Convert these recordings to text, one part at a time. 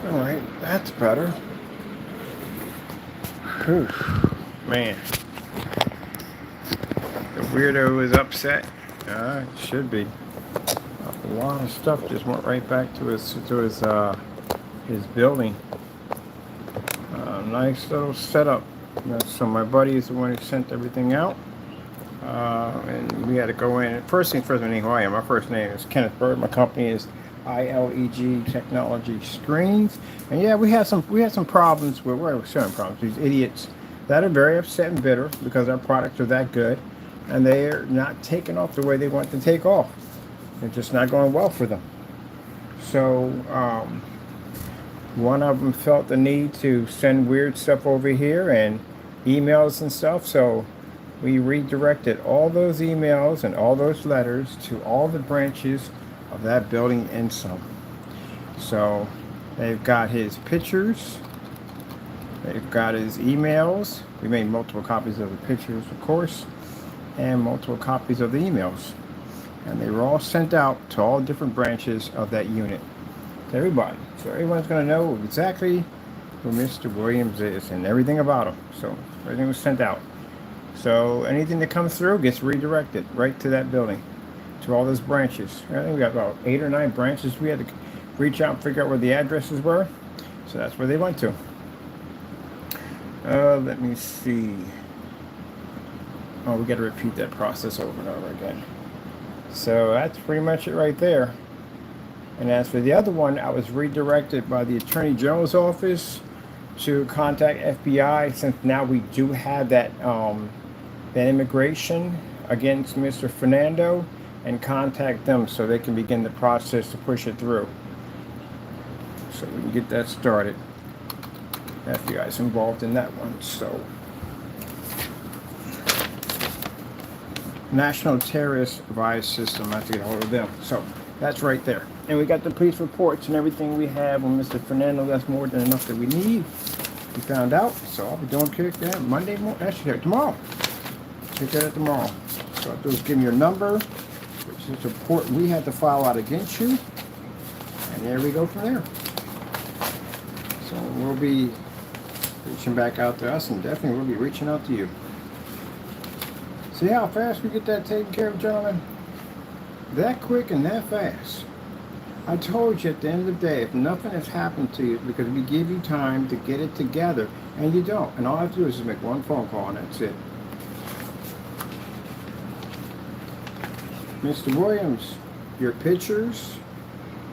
All right, that's better. Whew, man, the weirdo is upset. Should be. A lot of stuff just went right back to his building. Nice little setup. So my buddy is the one who sent everything out. And we had to go in. First thing first, I know who I am. My first name is Kenneth Bird. My company is ILEG Technology Screens. And yeah, we had some problems with certain problems. These idiots that are very upset and bitter because our products are that good, and they're not taking off the way they want to take off. It's just not going well for them. So one of them felt the need to send weird stuff over here and emails and stuff. So we redirected all those emails and all those letters to all the branches of that building and some. So they've got his pictures, they've got his emails. We made multiple copies of the pictures, of course, and multiple copies of the emails. And they were all sent out to all different branches of that unit, to everybody. So everyone's going to know exactly who Mr. Williams is and everything about him. So everything was sent out. So anything that comes through gets redirected right to that building, to all those branches. I think we got about 8 or 9 branches. We had to reach out and figure out where the addresses were. So that's where they went to. Let me see. Oh, we got to repeat that process over and over again. So that's pretty much it right there. And as for the other one, I was redirected by the Attorney General's office to contact FBI, since now we do have that immigration against Mr. Fernando, and contact them so they can begin the process to push it through. So we can get that started. FBI is involved in that one. So National Terrorist Advice System, I have to get a hold of them. So that's right there. And we got the police reports and everything we have on Mr. Fernando. That's more than enough that we need. We found out. So I'll be doing that Monday morning. Actually, tomorrow. Take that tomorrow. So I'll do is give me your number, which is important. We had to file out against you. And there we go from there. So we'll be reaching back out to us, and definitely we'll be reaching out to you. See how fast we get that taken care of, gentlemen? That quick and that fast. I told you at the end of the day, if nothing has happened to you, because we give you time to get it together, and you don't. And all I have to do is just make one phone call, and that's it. Mr. Williams, your pictures,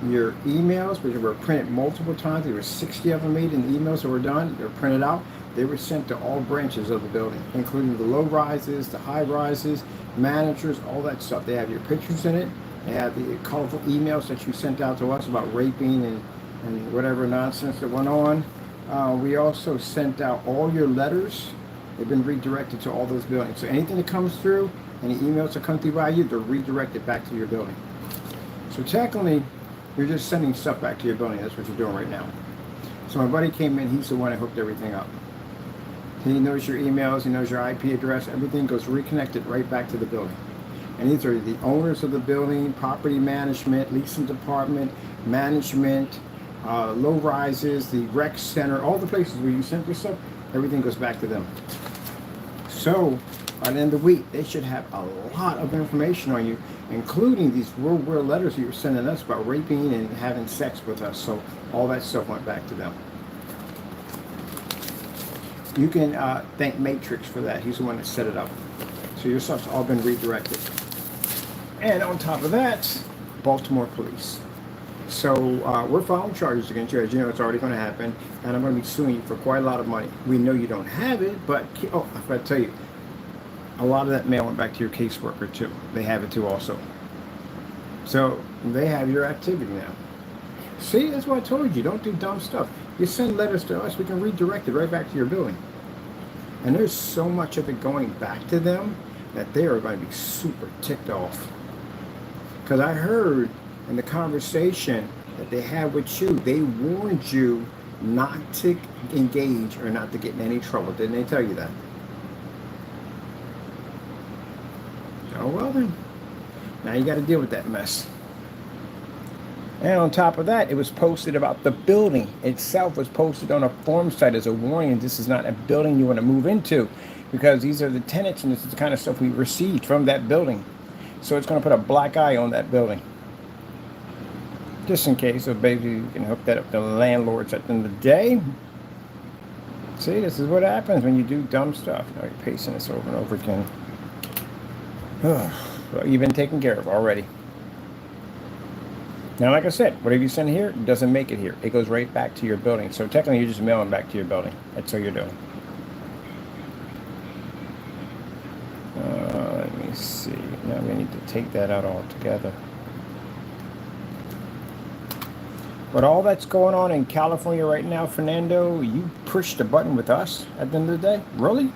your emails, which were printed multiple times, there were 60 of them made in the emails that were done, they were printed out. They were sent to all branches of the building, including the low rises, the high rises, managers, all that stuff. They have your pictures in it. They have the colorful emails that you sent out to us about raping and whatever nonsense that went on. We also sent out all your letters. They've been redirected to all those buildings. So anything that comes through, any emails that come through by you, they're redirected back to your building. So technically, you're just sending stuff back to your building. That's what you're doing right now. So my buddy came in. He's the one that hooked everything up. He knows your emails, he knows your IP address, everything goes reconnected right back to the building. And these are the owners of the building, property management, leasing department, management, low rises, the rec center, all the places where you sent your stuff, everything goes back to them. So by the end of the week, they should have a lot of information on you, including these real world letters you were sending us about raping and having sex with us. So all that stuff went back to them. You can thank Matrix for that. He's the one that set it up. So your stuff's all been redirected. And on top of that, Baltimore police. So we're filing charges against you. As you know, it's already going to happen. And I'm going to be suing you for quite a lot of money. We know you don't have it, but, oh, I forgot to tell you, a lot of that mail went back to your caseworker too. They have it too also. So they have your activity now. See, that's what I told you. Don't do dumb stuff. You send letters to us, we can redirect it right back to your building. And there's so much of it going back to them that they are going to be super ticked off. Because I heard in the conversation that they had with you, they warned you not to engage or not to get in any trouble. Didn't they tell you that? Oh, well then. Now you got to deal with that mess. And on top of that, it was posted about the building itself was posted on a forum site as a warning. This is not a building you want to move into, because these are the tenants and this is the kind of stuff we received from that building. So it's going to put a black eye on that building. Just in case, so basically you can hook that up to the landlords at the end of the day. See, this is what happens when you do dumb stuff. Now you're pasting this over and over again. Well, you've been taken care of already. Now, like I said, whatever you send here doesn't make it here. It goes right back to your building. So technically, you're just mailing back to your building. That's what you're doing. Let me see. Now we need to take that out altogether. But all that's going on in California right now, Fernando, you pushed the button with us at the end of the day? Really?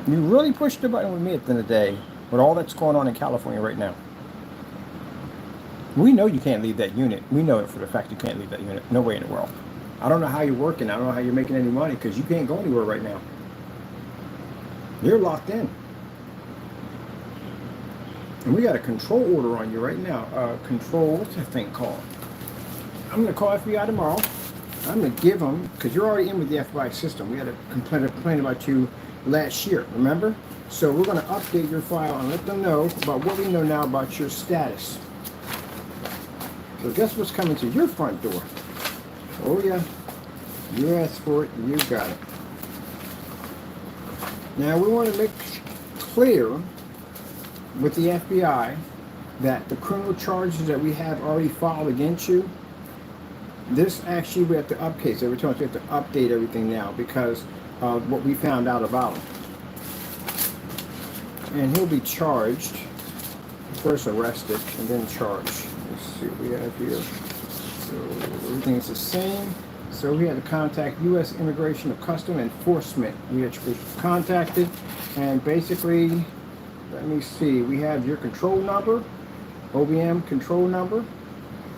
You really pushed the button with me at the end of the day with all that's going on in California right now? We know you can't leave that unit. We know it for the fact you can't leave that unit. No way in the world. I don't know how you're working. I don't know how you're making any money because you can't go anywhere right now. You're locked in. And we got a control order on you right now. Control, what's that thing called? I'm going to call FBI tomorrow. I'm going to give them, because you're already in with the FBI system. We had a complaint about you last year, remember? So we're going to update your file and let them know about what we know now about your status. So guess what's coming to your front door? Oh yeah, you asked for it, you got it. Now we want to make clear with the FBI that the criminal charges that we have already filed against you, this actually we have to update. So every time we have to update everything now because of what we found out about him. And he'll be charged, first arrested and then charged. Let's see what we have here. So everything is the same. So we had to contact U.S. Immigration and Custom Enforcement. We had contacted, and basically, let me see, we have your control number, OBM control number.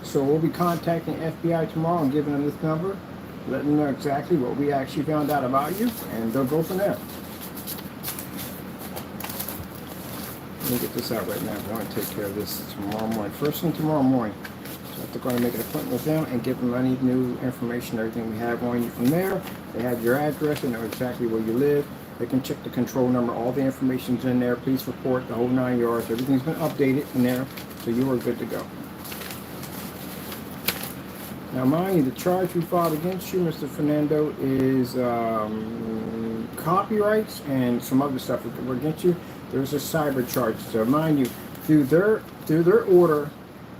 So we'll be contacting FBI tomorrow and giving them this number, letting them know exactly what we actually found out about you, and they'll go from there. Let me get this out right now. I want to take care of this tomorrow morning. First thing tomorrow morning. So I have to go and make an appointment with them and give them any new information, everything we have on you from there. They have your address, they know exactly where you live. They can check the control number, all the information's in there. Police report, the whole 9 yards. Everything's been updated in there, so you are good to go. Now, mind you, the charge we filed against you, Mr. Fernando, is copyrights and some other stuff that were against you. There's a cyber charge. So, mind you, through their order,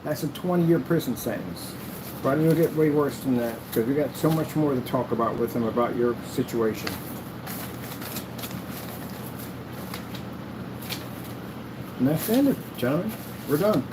that's a 20-year prison sentence. But it'll get way worse than that because we got so much more to talk about with them about your situation. And that's the end of it, gentlemen. We're done.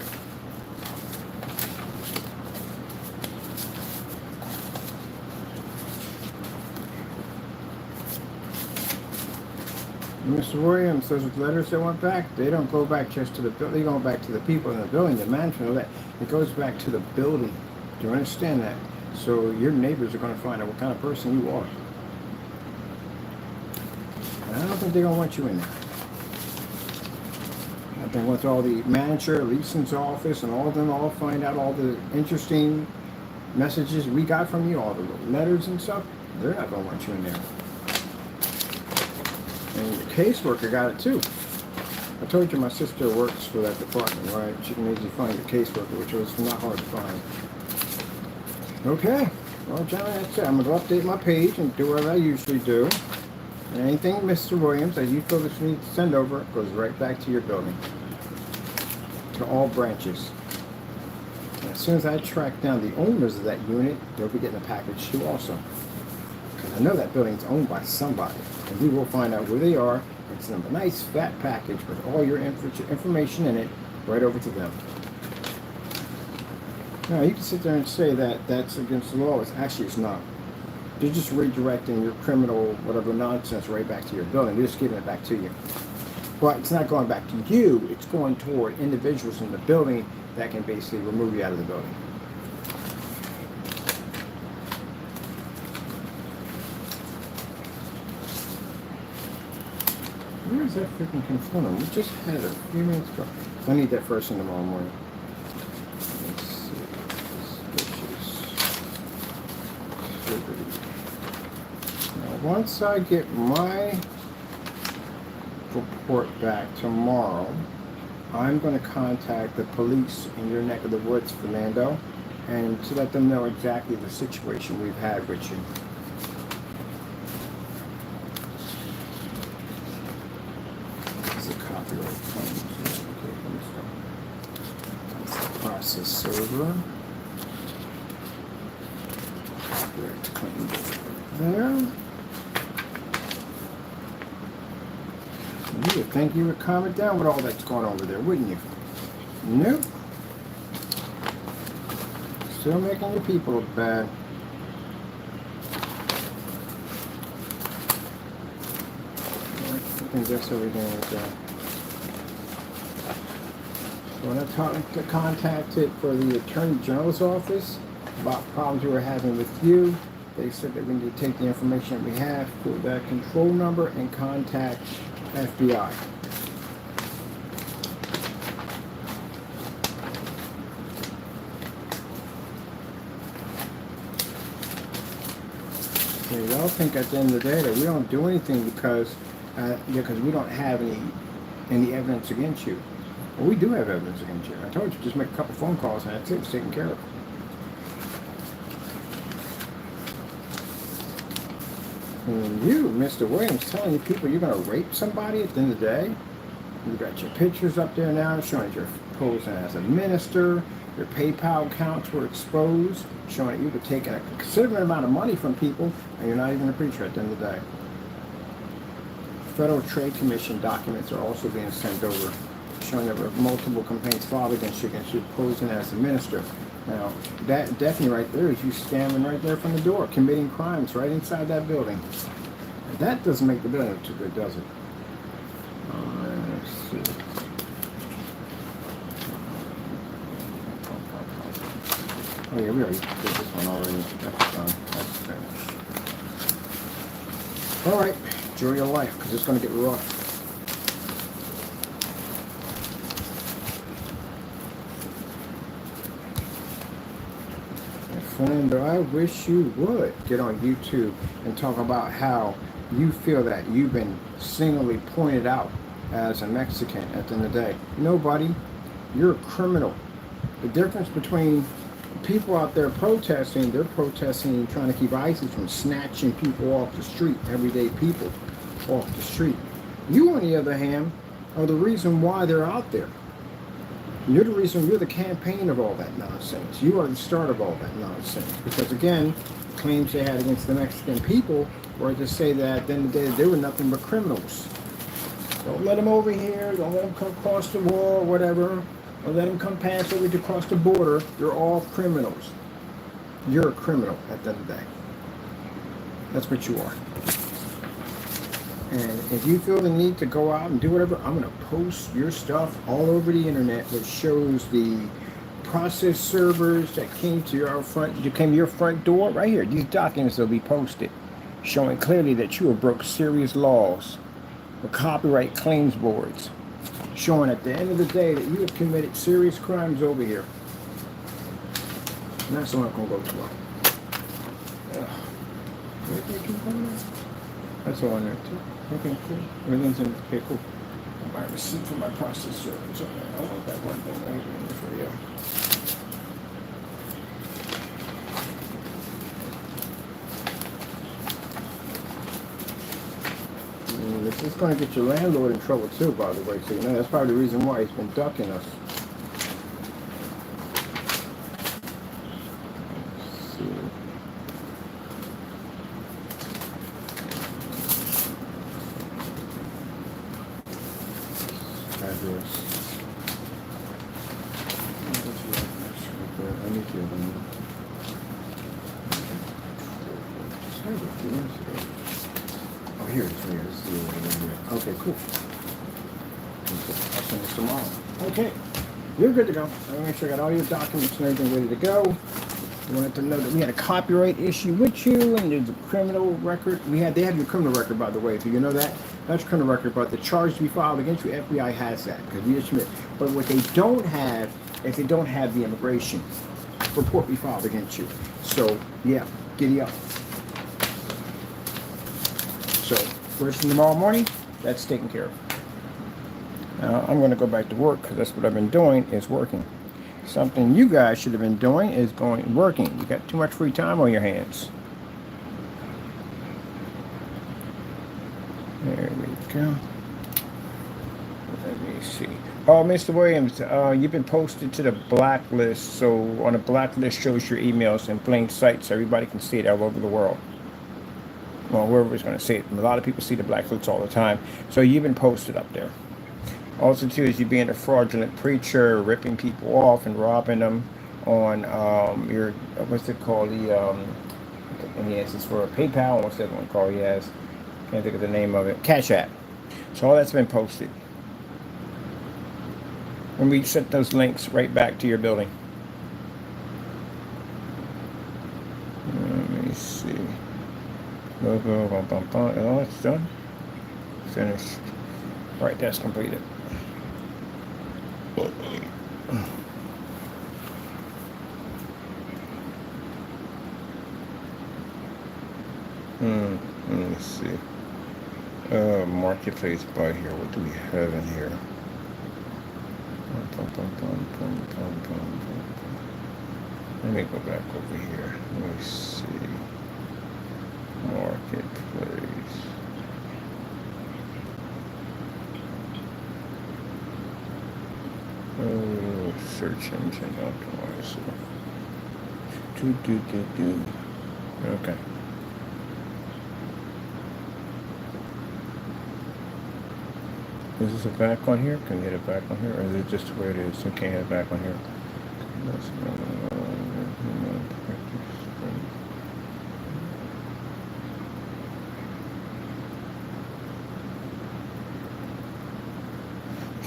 Mr. Williams, those letters that went back, they don't go back just to the building, they go back to the people in the building, the management, all that. It goes back to the building. Do you understand that? So your neighbors are going to find out what kind of person you are. And I don't think they're going to want you in there. I think once all the manager, leasing's office, and all of them all find out all the interesting messages we got from you, all the letters and stuff, they're not going to want you in there. And the caseworker got it too. I told you my sister works for that department, right? She can easily find a caseworker, which was not hard to find. Okay. Well, John, that's it. I'm going to update my page and do what I usually do. And anything, Mr. Williams, that you feel that you need to send over goes right back to your building. To all branches. And as soon as I track down the owners of that unit, they'll be getting a package too also. Because I know that building's owned by somebody. And we will find out where they are and send them a nice fat package with all your information in it right over to them. Now, you can sit there and say that that's against the law. It's not. They're just redirecting your criminal, whatever nonsense, right back to your building. They're just giving it back to you. But it's not going back to you. It's going toward individuals in the building that can basically remove you out of the building. Where's that freaking controller? We just had it a few minutes ago. I need that first thing tomorrow morning. Let's see. once I get my report back tomorrow, I'm going to contact the police in your neck of the woods, Fernando, and to let them know exactly the situation we've had with you. This is a copyright claim. That's the process server. Copyright claim there. You would think you would calm it down with all that's going on over there, wouldn't you? Nope. Still making your people look bad. I think that's everything right there. So when I contacted for the Attorney General's office about problems we were having with you, they said that we need to take the information that we have, put that control number, and contact FBI. They all think at the end of the day that we don't do anything because we don't have any evidence against you. Well, we do have evidence against you. I told you, just make a couple phone calls and that's it. It's taken care of. And you, Mr. Williams, telling you people you're going to rape somebody at the end of the day. You got your pictures up there now showing you're posing as a minister. Your PayPal accounts were exposed, showing that you were taking a considerable amount of money from people, and you're not even a preacher at the end of the day. Federal Trade Commission documents are also being sent over, showing that there were multiple complaints filed against you posing as a minister. Now, that definitely right there is you scamming right there from the door, committing crimes right inside that building. That doesn't make the building look too good, does it? Let's see. Oh yeah, we already did this one already. That's done. That's finished. Alright, enjoy your life, because it's going to get rough. Fernando, I wish you would get on YouTube and talk about how you feel that you've been singly pointed out as a Mexican at the end of the day. Nobody, you're a criminal. The difference between people out there protesting, they're protesting and trying to keep ISIS from snatching people off the street, everyday people off the street. You, on the other hand, are the reason why they're out there. You're the reason, you're the campaign of all that nonsense. You are the start of all that nonsense. Because again, the claims they had against the Mexican people were to say that at the end of the day, they were nothing but criminals. Don't let them over here, don't let them come across the wall or whatever, don't let them come past over to cross the border. They're all criminals. You're a criminal at the end of the day. That's what you are. And if you feel the need to go out and do whatever, I'm going to post your stuff all over the internet that shows the process servers that came to your front door right here. These documents will be posted showing clearly that you have broke serious laws, the copyright claims boards, showing at the end of the day that you have committed serious crimes over here. And that's not going to go too well. That's all in there too. Okay, cool. Everything's in. Okay, cool. My receipt for my process servers. I want that one thing right here for you. This is going to get your landlord in trouble too, by the way. So you know that's probably the reason why he's been ducking us. Oh, here it is. Okay, cool. I'll send this tomorrow. Okay, you're good to go. I want to make sure I got all your documents and everything ready to go. I wanted to know that we had a copyright issue with you, and there's a criminal record. They have your criminal record, by the way. If you know that, that's criminal record. But the charge we filed against you, FBI has that because we issued it. But what they don't have is they don't have the immigration report we filed against you. So yeah, giddy up. So, first thing tomorrow morning, that's taken care of. Now, I'm going to go back to work because that's what I've been doing is working. Something you guys should have been doing is working. You got too much free time on your hands. There we go. Let me see. Oh, Mr. Williams, you've been posted to the blacklist. So on the blacklist shows your emails in plain sight so everybody can see it all over the world. Well, whoever's going to see it. A lot of people see the blacklist all the time. So you've been posted up there. Also, too, is you being a fraudulent preacher, ripping people off and robbing them on your, what's it called? And he has this for PayPal. What's the other one called? He has, can't think of the name of it. Cash App. So all that's been posted. And we sent those links right back to your building. Let me see. Logo, oh, it's done. Finished. All right, that's completed. Let me see. Marketplace by here. What do we have in here? Let me go back over here. Let me see. Marketplace. Oh, search engine optimizer. Okay. Is this a back on here? Can you get it back on here? Or is it just the way it is? You can't get it back on here.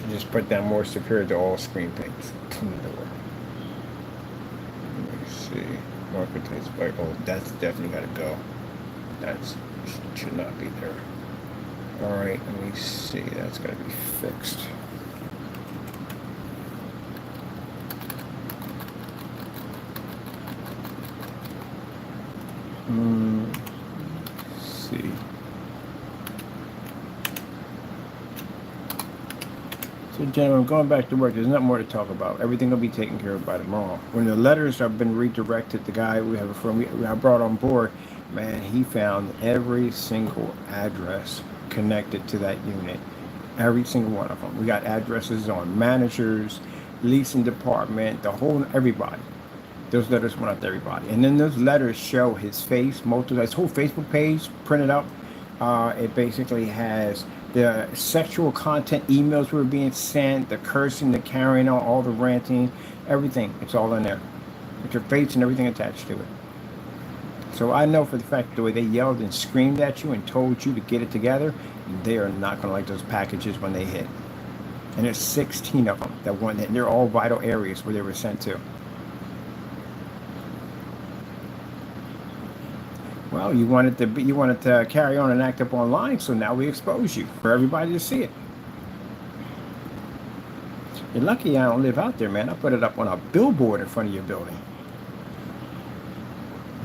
You just put down more superior to all screen paints. Let me see. Marketplace by, oh, that's definitely got to go. That should not be there. Alright, let me see. That's got to be fixed. Let's see. So, gentlemen, going back to work, there's nothing more to talk about. Everything will be taken care of by tomorrow. When the letters have been redirected, the guy we have a firm I brought on board, man, he found every single address connected to that unit, every single one of them. We got addresses on managers, leasing department, the whole, everybody. Those letters went out to everybody, and then those letters show his face, his whole Facebook page printed up. It basically has the sexual content emails were being sent, the cursing, the carrying on, all the ranting, everything. It's all in there with your face and everything attached to it. So I know for the fact the way they yelled and screamed at you and told you to get it together, they are not going to like those packages when they hit. And there's 16 of them that went, and they're all vital areas where they were sent to. Well, you wanted to carry on and act up online, so now we expose you for everybody to see it. You're lucky I don't live out there, man. I put it up on a billboard in front of your building.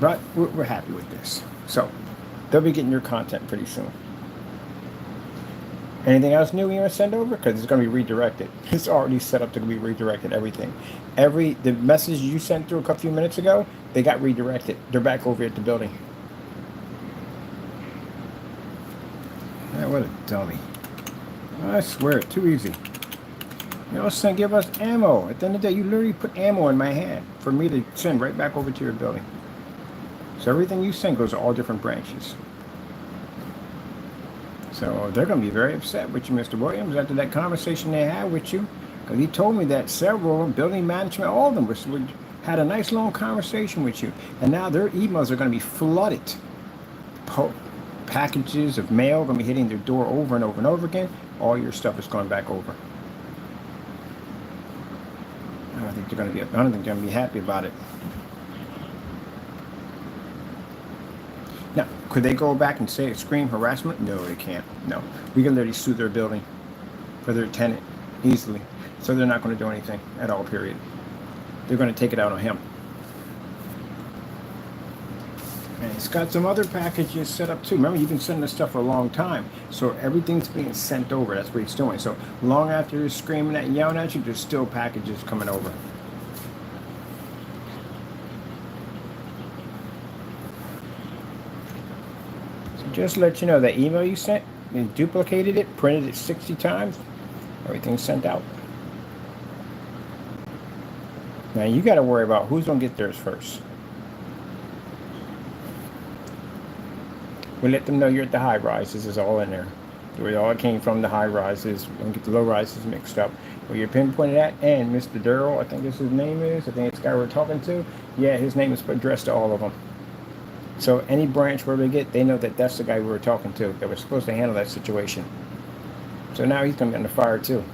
But we're happy with this. So they'll be getting your content pretty soon. Anything else new you want to send over? Because it's going to be redirected. It's already set up to be redirected, everything. The message you sent through a few minutes ago, they got redirected. They're back over at the building. Man, what a dummy. I swear, too easy. You also give us ammo. At the end of the day, you literally put ammo in my hand for me to send right back over to your building. So everything you send goes to all different branches. So they're going to be very upset with you, Mr. Williams, after that conversation they had with you. Because he told me that several building management, all of them had a nice long conversation with you. And now their emails are going to be flooded. Packages of mail going to be hitting their door over and over and over again. All your stuff is going back over. I don't think they're going to be happy about it. Now, could they go back and say scream harassment? No, they can't. No. We can literally sue their building for their tenant easily. So they're not going to do anything at all, period. They're going to take it out on him. And it's got some other packages set up too. Remember, you've been sending this stuff for a long time. So everything's being sent over. That's what it's doing. So long after you're screaming and yelling at you, there's still packages coming over. So just to let you know, that email you sent, you duplicated it, printed it 60 times, everything's sent out. Now you got to worry about who's going to get theirs first. We let them know you're at the high rises. Is all in there. Where all it came from, the high rises. Don't get the low rises mixed up. Where you're pinpointed at, and Mr. Durrell, I think that's his name is. I think it's the guy we're talking to. Yeah, his name is addressed to all of them. So any branch where we get, they know that that's the guy we were talking to, that was supposed to handle that situation. So now he's going to be under fire too.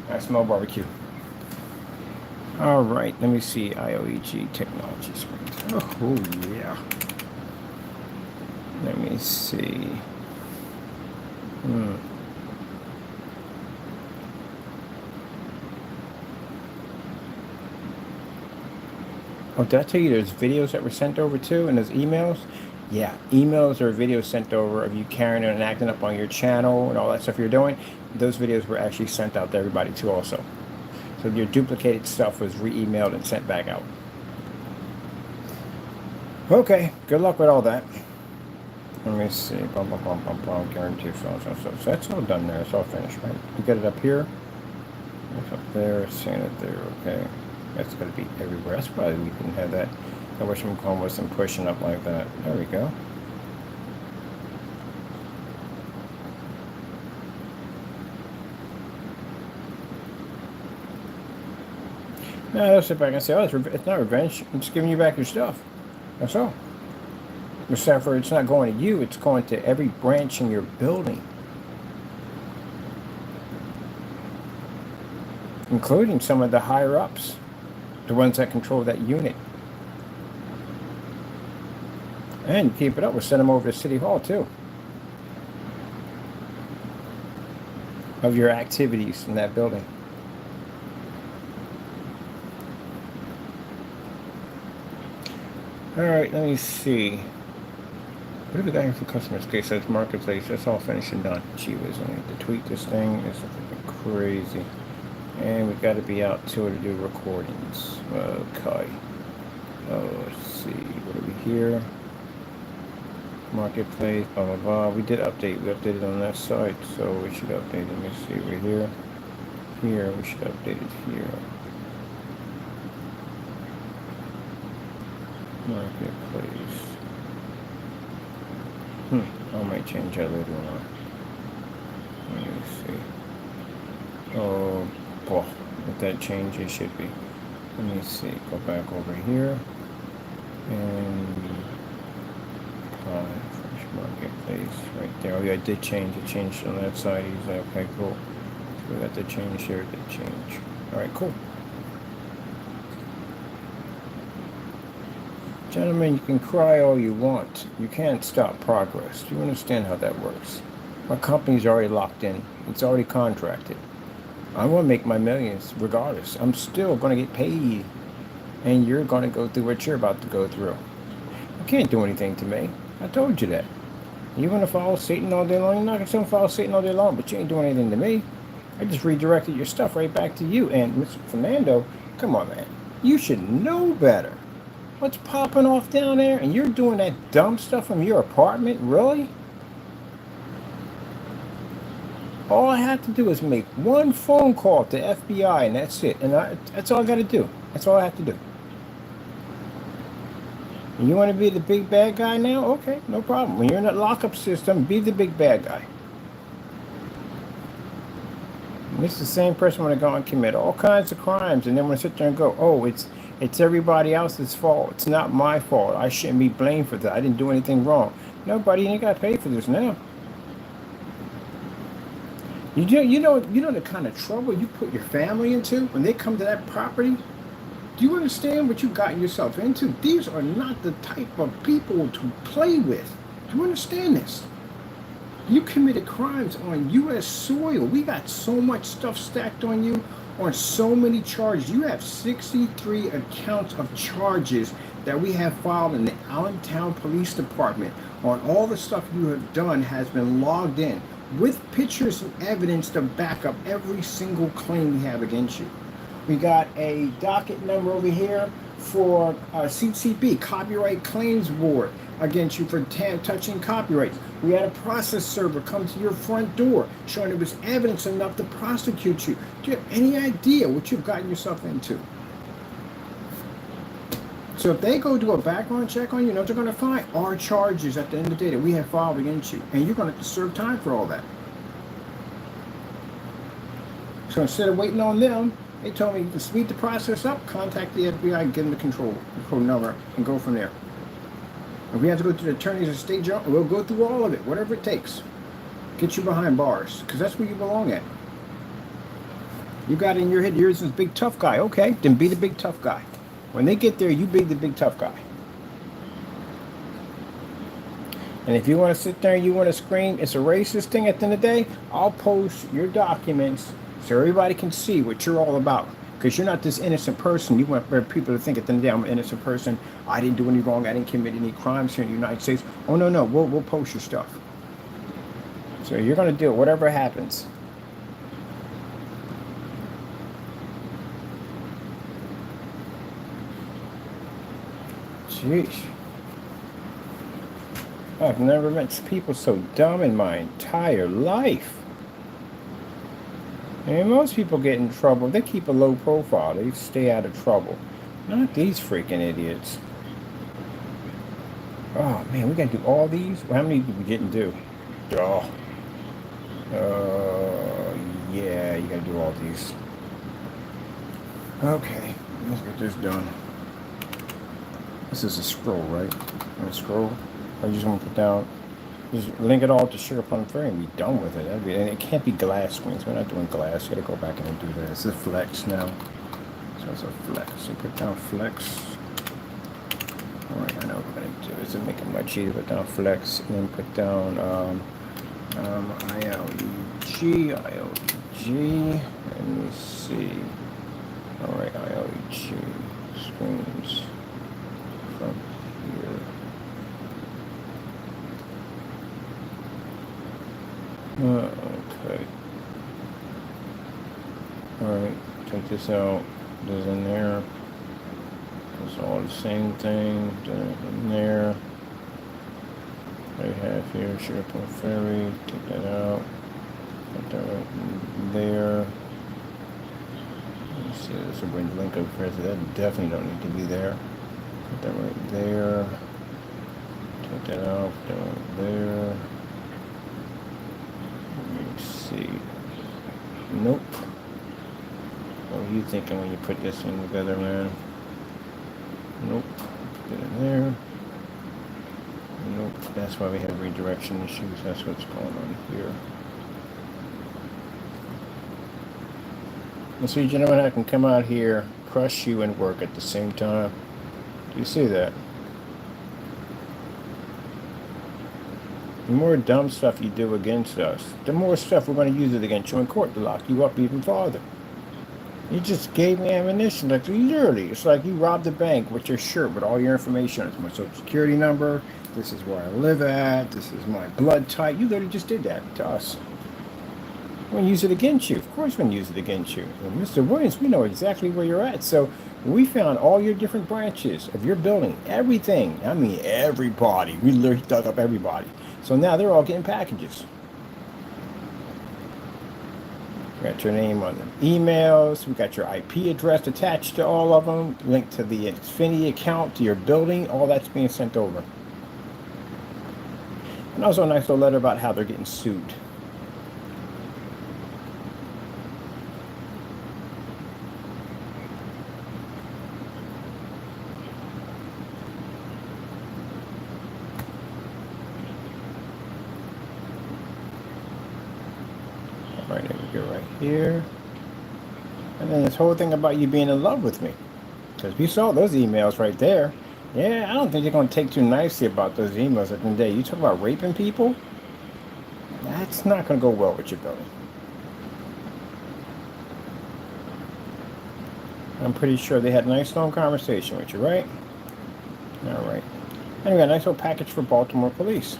I smell barbecue. All right, let me see. ILEG Technology Screens. Oh yeah. Let me see. Oh, did I tell you there's videos that were sent over too, and there's emails? Yeah, emails or videos sent over of you carrying it and acting up on your channel and all that stuff you're doing. Those videos were actually sent out to everybody too also. So your duplicated stuff was re-emailed and sent back out. Okay, good luck with all that. Let me see. Guarantee phone. So that's all done there. It's all finished, right? You get it up here. It's up there. Seeing it there. Okay. That's going to be everywhere. That's probably we can have that. I wish my phone wasn't pushing up like that. There we go. Now I'll sit back and say, oh, it's not revenge. I'm just giving you back your stuff. That's all. Except for it's not going to you, it's going to every branch in your building. Including some of the higher ups. The ones that control that unit. And keep it up, we'll send them over to City Hall too. Of your activities in that building. Alright, let me see. What have we got here for customers? Okay, so it's marketplace. That's all finished and done. Gee whiz, I need to tweak this thing. It's looking crazy. And we've got to be out to do recordings. Okay. Oh, let's see. What are we here? Marketplace, blah, blah, blah. We did update. We updated on that site, so we should update it. Let me see. Right here. Here, we should update it here. Marketplace. I might change that later on. Let me see. Oh, boy. If that change, it should be. Let me see. Go back over here. And Fresh Marketplace. Right there. Oh, yeah, I did change. It changed on that side. He's like, okay, cool. So we got the change here. It did change. All right, cool. Gentlemen, you can cry all you want. You can't stop progress. Do you understand how that works? My company's already locked in. It's already contracted. I'm going to make my millions regardless. I'm still going to get paid. And you're going to go through what you're about to go through. You can't do anything to me. I told you that. You want to follow Satan all day long? You're not going to follow Satan all day long, but you ain't doing anything to me. I just redirected your stuff right back to you. And Mr. Fernando, come on, man. You should know better. What's popping off down there? And you're doing that dumb stuff from your apartment? Really? All I have to do is make one phone call to FBI, and that's it. And that's all I got to do. That's all I have to do. And you want to be the big bad guy now? Okay, no problem. When you're in that lockup system, be the big bad guy. And it's the same person when I go and commit all kinds of crimes, and then when I sit there and go, oh, it's everybody else's fault. It's not my fault. I shouldn't be blamed for that. I didn't do anything wrong. Nobody, you ain't got to pay for this now. You know the kind of trouble you put your family into when they come to that property? Do you understand what you got yourself into? These are not the type of people to play with. Do you understand this? You committed crimes on U.S. soil. We got so much stuff stacked on you. on so many charges. You have 63 accounts of charges that we have filed in the Allentown Police Department on all the stuff you have done has been logged in with pictures and evidence to back up every single claim we have against you. We got a docket number over here for CCB, Copyright Claims Board, against you for touching copyrights. We had a process server come to your front door showing there was evidence enough to prosecute you. Do you have any idea what you've gotten yourself into? So if they go do a background check on you, what they're going to find are charges at the end of the day that we have filed against you. And you're going to have to serve time for all that. So instead of waiting on them, they told me to speed the process up, contact the FBI, give them the control number, and go from there. If we have to go to the attorneys and state general, we'll go through all of it, whatever it takes. Get you behind bars, because that's where you belong at. You got in your head, you're this big tough guy. Okay, then be the big tough guy. When they get there, you be the big tough guy. And if you want to sit there and you want to scream, it's a racist thing at the end of the day, I'll post your documents so everybody can see what you're all about. Because you're not this innocent person. You want people to think at the end of the day, I'm an innocent person. I didn't do any wrong. I didn't commit any crimes here in the United States. Oh, no. We'll post your stuff. So you're going to do it, whatever happens. Jeez. I've never met people so dumb in my entire life. I mean, most people get in trouble. They keep a low profile. They stay out of trouble. Not these freaking idiots. Oh, man, we got to do all these? Well, how many did we didn't do? Oh. Yeah, you got to do all these. Okay, let's get this done. This is a scroll, right? A scroll. I just want to put down, just link it all to Sheriff on Ferry and be done with it. And it can't be glass screens. We're not doing glass. You got to go back in and do that. It's a flex now. So it's a flex. So put down flex. All right, I know what we're going to do is to make it much easier. Put down flex and then put down ILEG. Let me see. All right, ILEG screens from here. Okay. Alright, take this out. This in there. It's all the same thing. In there. Right half here. Sheriff on Ferry. Take that out. Put that right there. Let's see. This will bring the link over here. So that definitely don't need to be there. Put that right there. Take that out. Put that right there. See. Nope. What are you thinking when you put this thing together, man? Nope. Put it in there. Nope. That's why we have redirection issues. That's what's going on here. And see, gentlemen, I can come out here, crush you, and work at the same time. Do you see that? The more dumb stuff you do against us, the more stuff we're going to use it against you in court to lock you up even farther. You just gave me ammunition. Like, literally, it's like you robbed a bank with your shirt with all your information. It's my social security number. This is where I live at. This is my blood type. You literally just did that to us. We're going to use it against you. Of course we're going to use it against you. And Mr. Williams, we know exactly where you're at. So we found all your different branches of your building. Everything. I mean, everybody. We literally dug up everybody. So now they're all getting packages. We got your name on them. Emails. We got your IP address attached to all of them. Linked to the Xfinity account, to your building. All that's being sent over. And also a nice little letter about how they're getting sued. Right, there we go, right here. And then this whole thing about you being in love with me. Because we saw those emails right there. Yeah, I don't think you're going to take too nicely about those emails at the end of the day. You talk about raping people? That's not going to go well with your building. I'm pretty sure they had a nice long conversation with you, right? All right. Anyway, a nice little package for Baltimore police.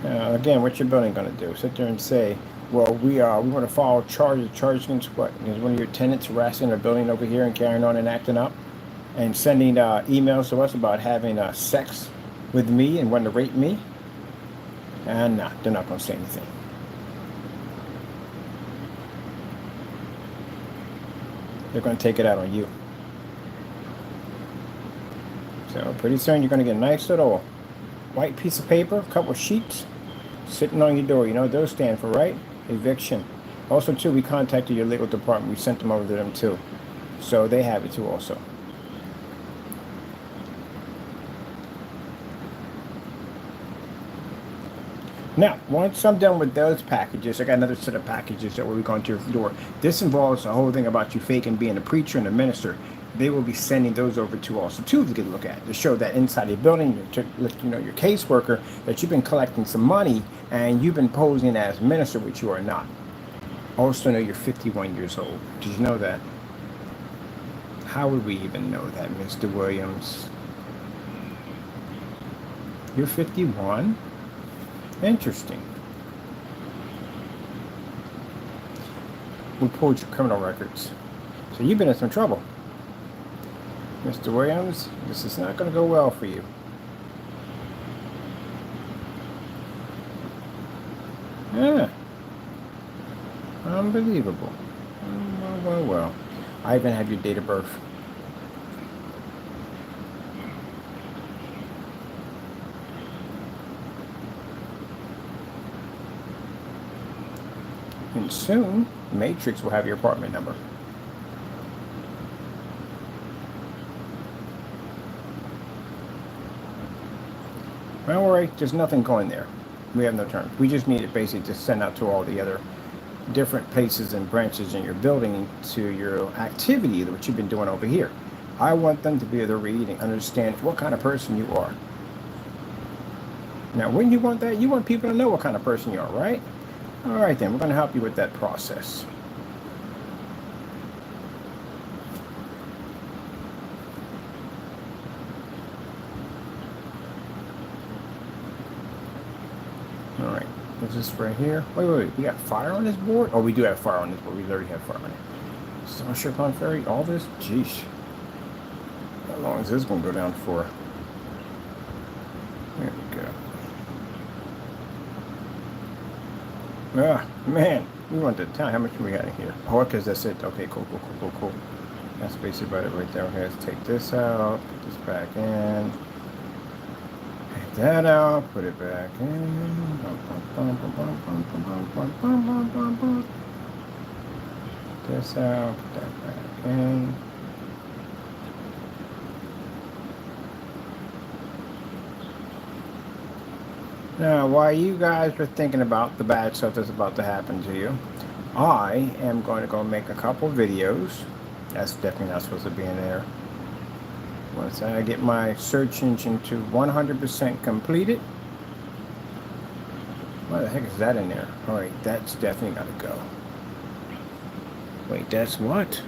Again, what's your building going to do? Sit there and say, well, we want to file charges. Charges against what? Is one of your tenants harassing a building over here and carrying on and acting up? And sending emails to us about having sex with me and wanting to rape me? And no, they're not going to say anything. They're going to take it out on you. So pretty soon you're going to get a nice little white piece of paper, a couple of sheets, sitting on your door. You know what those stand for, right? Eviction. Also, too, we contacted your legal department. We sent them over to them, too. So they have it, too, also. Now, once I'm done with those packages, I got another set of packages that will be going to your door. This involves the whole thing about you faking being a preacher and a minister. They will be sending those over to also too to get a look at, to show that inside your building, to let you know your caseworker that you've been collecting some money and you've been posing as minister, which you are not. Also know you're 51 years old. Did you know that? How would we even know that, Mr. Williams? You're 51? Interesting. We pulled your criminal records. So you've been in some trouble. Mr. Williams, this is not going to go well for you. Yeah. Unbelievable. Well. I even have your date of birth. And soon, Matrix will have your apartment number. Don't worry, there's nothing going there. We have no terms. We just need it basically to send out to all the other different places and branches in your building to your activity that you've been doing over here. I want them to be able to read and understand what kind of person you are. Now, when you want that, you want people to know what kind of person you are, right? All right, then, we're going to help you with that process. All right, is this right here? Wait, we got fire on this board? Oh, we do have fire on this board. We already have fire on it. Starship on Ferry, all this? Jeez. How long is this going to go down for? There we go. Ah, man, we went to town. How much do we got in here? Oh, because that's it. Okay, cool. That's basically about it right there. Okay, let's take this out, put this back in. Take that out, put it back in. This out, put that back in. Now, while you guys are thinking about the bad stuff that's about to happen to you, I am going to go make a couple videos. That's definitely not supposed to be in there. Once I get my search engine to 100% completed. What the heck is that in there? Alright, that's definitely got to go. Wait, that's what?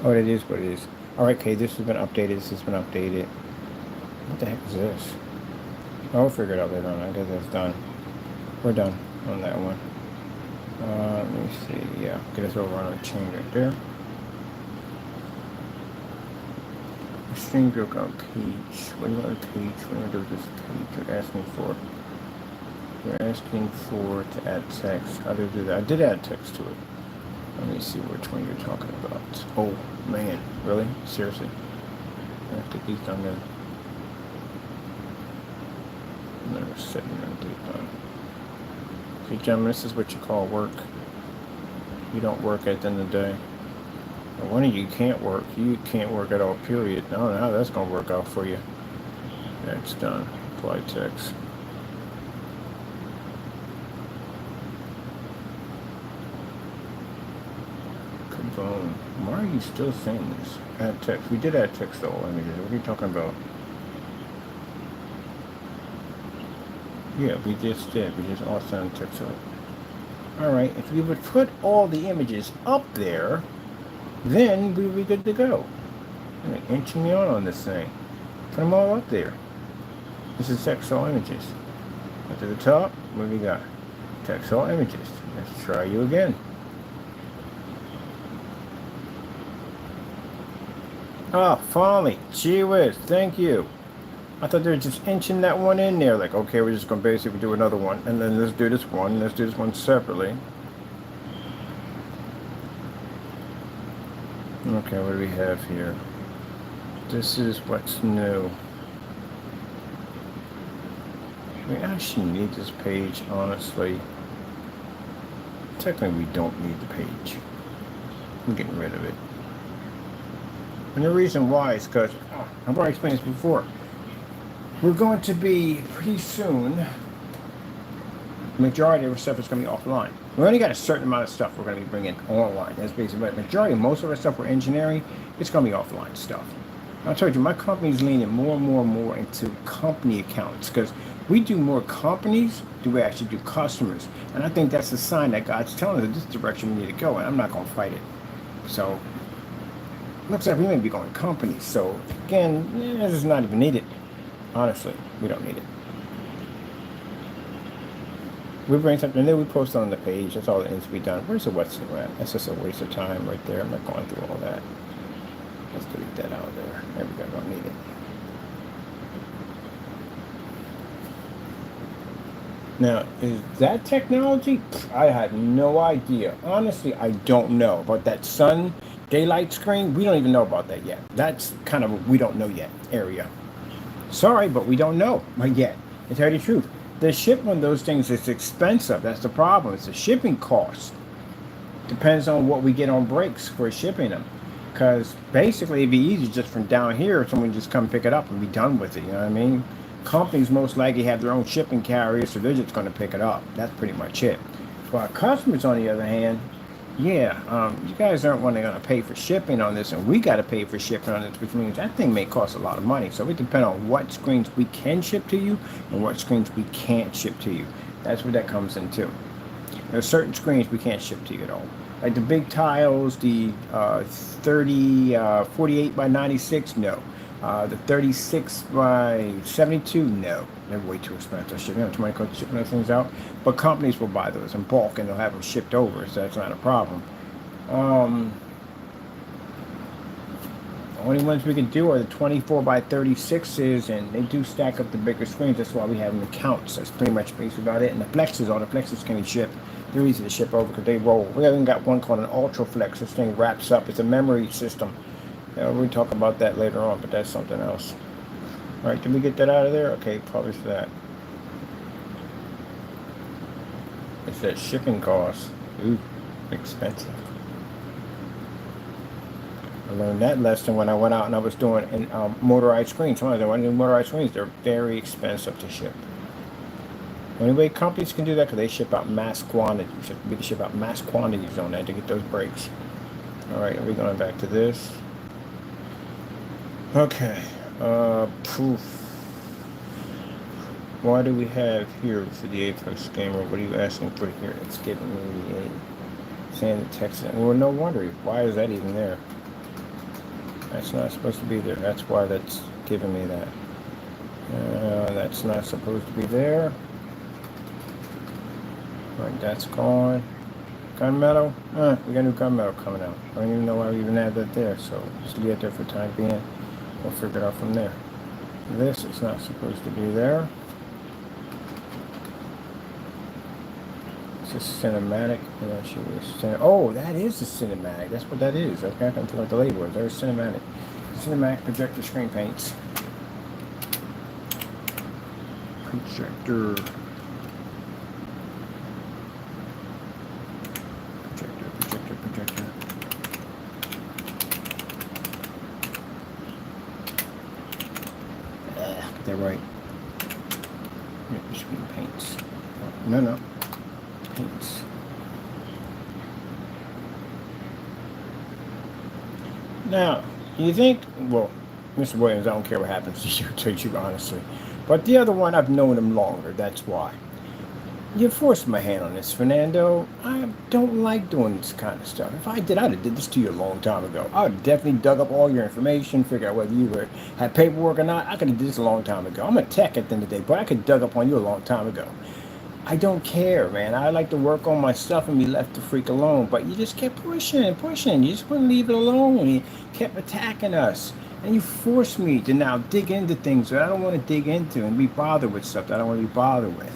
Oh, it is what it is. Alright, okay, this has been updated. What the heck is this? I'll figure it out later on. I guess that's done. We're done on that one. Let me see. Yeah, get us over on a chain right there. String broke out page. What do you want a page? What do you want to do with this page? You're asking for. You're asking for to add text. How do I do that? I did add text to it. Let me see which one you're talking about. Oh, man. Really? Seriously? I have to get these done then. Never sitting and get it done. See, gentlemen, this is what you call work. You don't work at the end of the day. And one of you can't work. You can't work at all, period. No, that's going to work out for you. That's done. Apply text. Kaboom. Why are you still saying this? Add text. We did add text to all images. What are you talking about? Yeah, we just did. We just all sent text to it. All right, if you would put all the images up there, then we would be good to go. I'm inching me on this thing. Put them all up there. This is text all images. Up to the top, what do we got? Text all images. Let's try you again. Ah, finally. Gee whiz, thank you. I thought they were just inching that one in there. Like, okay, we're just going to basically do another one. And then let's do this one. Let's do this one separately. Okay, what do we have here? This is what's new. We actually need this page, honestly. Technically, we don't need the page. I'm getting rid of it. And the reason why is because, I've already explained this before. We're going to be, pretty soon, the majority of our stuff is going to be offline. We only got a certain amount of stuff we're going to be bringing online. That's basically the majority. Most of our stuff we're engineering, it's going to be offline stuff. I told you, my company's leaning more and more and more into company accounts because we do more companies than we actually do customers. And I think that's a sign that God's telling us this direction we need to go, and I'm not going to fight it. So, looks like we may be going companies. So, again, this is not even needed. Honestly, we don't need it. We bring something new, we post it on the page. That's all that needs to be done. Where's the what's the at? That's just a waste of time right there. I'm not going through all that. Let's delete that out of there. There we go, don't need it. Now, is that technology? I had no idea. Honestly, I don't know. About that sun daylight screen, we don't even know about that yet. That's kind of a we don't know yet area. Sorry, but we don't know yet. To tell you the truth, the shipping on those things is expensive. That's the problem. It's the shipping cost. Depends on what we get on breaks for shipping them. Because basically it'd be easy just from down here, someone just come pick it up and be done with it. You know what I mean? Companies most likely have their own shipping carriers, so they're just going to pick it up. That's pretty much it. For our customers, on the other hand, yeah, you guys aren't going to pay for shipping on this, and we got to pay for shipping on this, which means that thing may cost a lot of money. So it depends on what screens we can ship to you and what screens we can't ship to you. That's what that comes into. There's certain screens we can't ship to you at all. Like the big tiles, the 48 by 96, no. The 36 by 72, no. They're way too expensive. Shipping too many costs shipping those things out. But companies will buy those in bulk and they'll have them shipped over, so that's not a problem. The only ones we can do are the 24 by 36s, and they do stack up the bigger screens. That's why we have them in counts. That's pretty much basically about it. And the flexes, all the flexes can be shipped. They're easy to ship over because they roll. We haven't got one called an ultra flex. This thing wraps up. It's a memory system. We'll talk about that later on, but that's something else. All right, did we get that out of there? Okay, publish that. It's that shipping cost. Ooh, expensive. I learned that lesson when I went out and I was doing motorized screens. Sometimes I want to do motorized screens. They're very expensive to ship. Only way companies can do that because they ship out mass quantities. We can ship out mass quantities on that to get those breaks. All right, are we going back to this? Okay, proof. Why do we have here for the Apex Gamer? What are you asking for here? It's giving me a saying the text. Well, no wonder. Why is that even there? That's not supposed to be there. That's why that's giving me that. That's not supposed to be there. All right, that's gone. Gunmetal? We got new gunmetal coming out. I don't even know why we even have that there. So just leave it there for the time being. We'll figure it out from there. This is not supposed to be there. It's a cinematic. Oh, that is a cinematic. That's what that is. Okay, I can tell what the label is. There's cinematic. Cinematic projector screen paints. Projector. Projector. Get that right. Screen paints. No. Paints. Now, you think, well, Mr. Williams, I don't care what happens to you, honestly. But the other one, I've known him longer, that's why. You forced my hand on this, Fernando. I don't like doing this kind of stuff. If I did, I'd have did this to you a long time ago. I would have definitely dug up all your information, figure out whether you had paperwork or not. I could have did this a long time ago. I'm a tech at the end of the day, but I could dug up on you a long time ago. I don't care, man. I like to work on my stuff and be left the freak alone. But you just kept pushing and pushing. You just wouldn't leave it alone. And you kept attacking us. And you forced me to now dig into things that I don't want to dig into and be bothered with stuff that I don't want to be bothered with.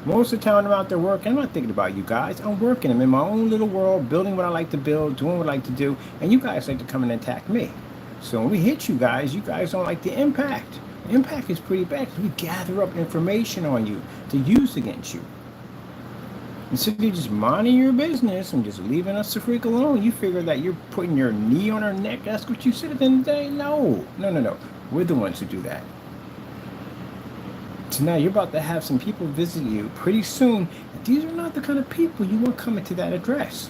Most of the time I'm out there working, I'm not thinking about you guys. I'm working. I'm in my own little world, building what I like to build, doing what I like to do, and you guys like to come and attack me. So when we hit you guys don't like the impact. The impact is pretty bad because we gather up information on you to use against you. Instead of you just minding your business and just leaving us the freak alone, you figure that you're putting your knee on our neck. That's what you said at the end of the day. No. We're the ones who do that. So now you're about to have some people visit you pretty soon. These are not the kind of people you want coming to that address.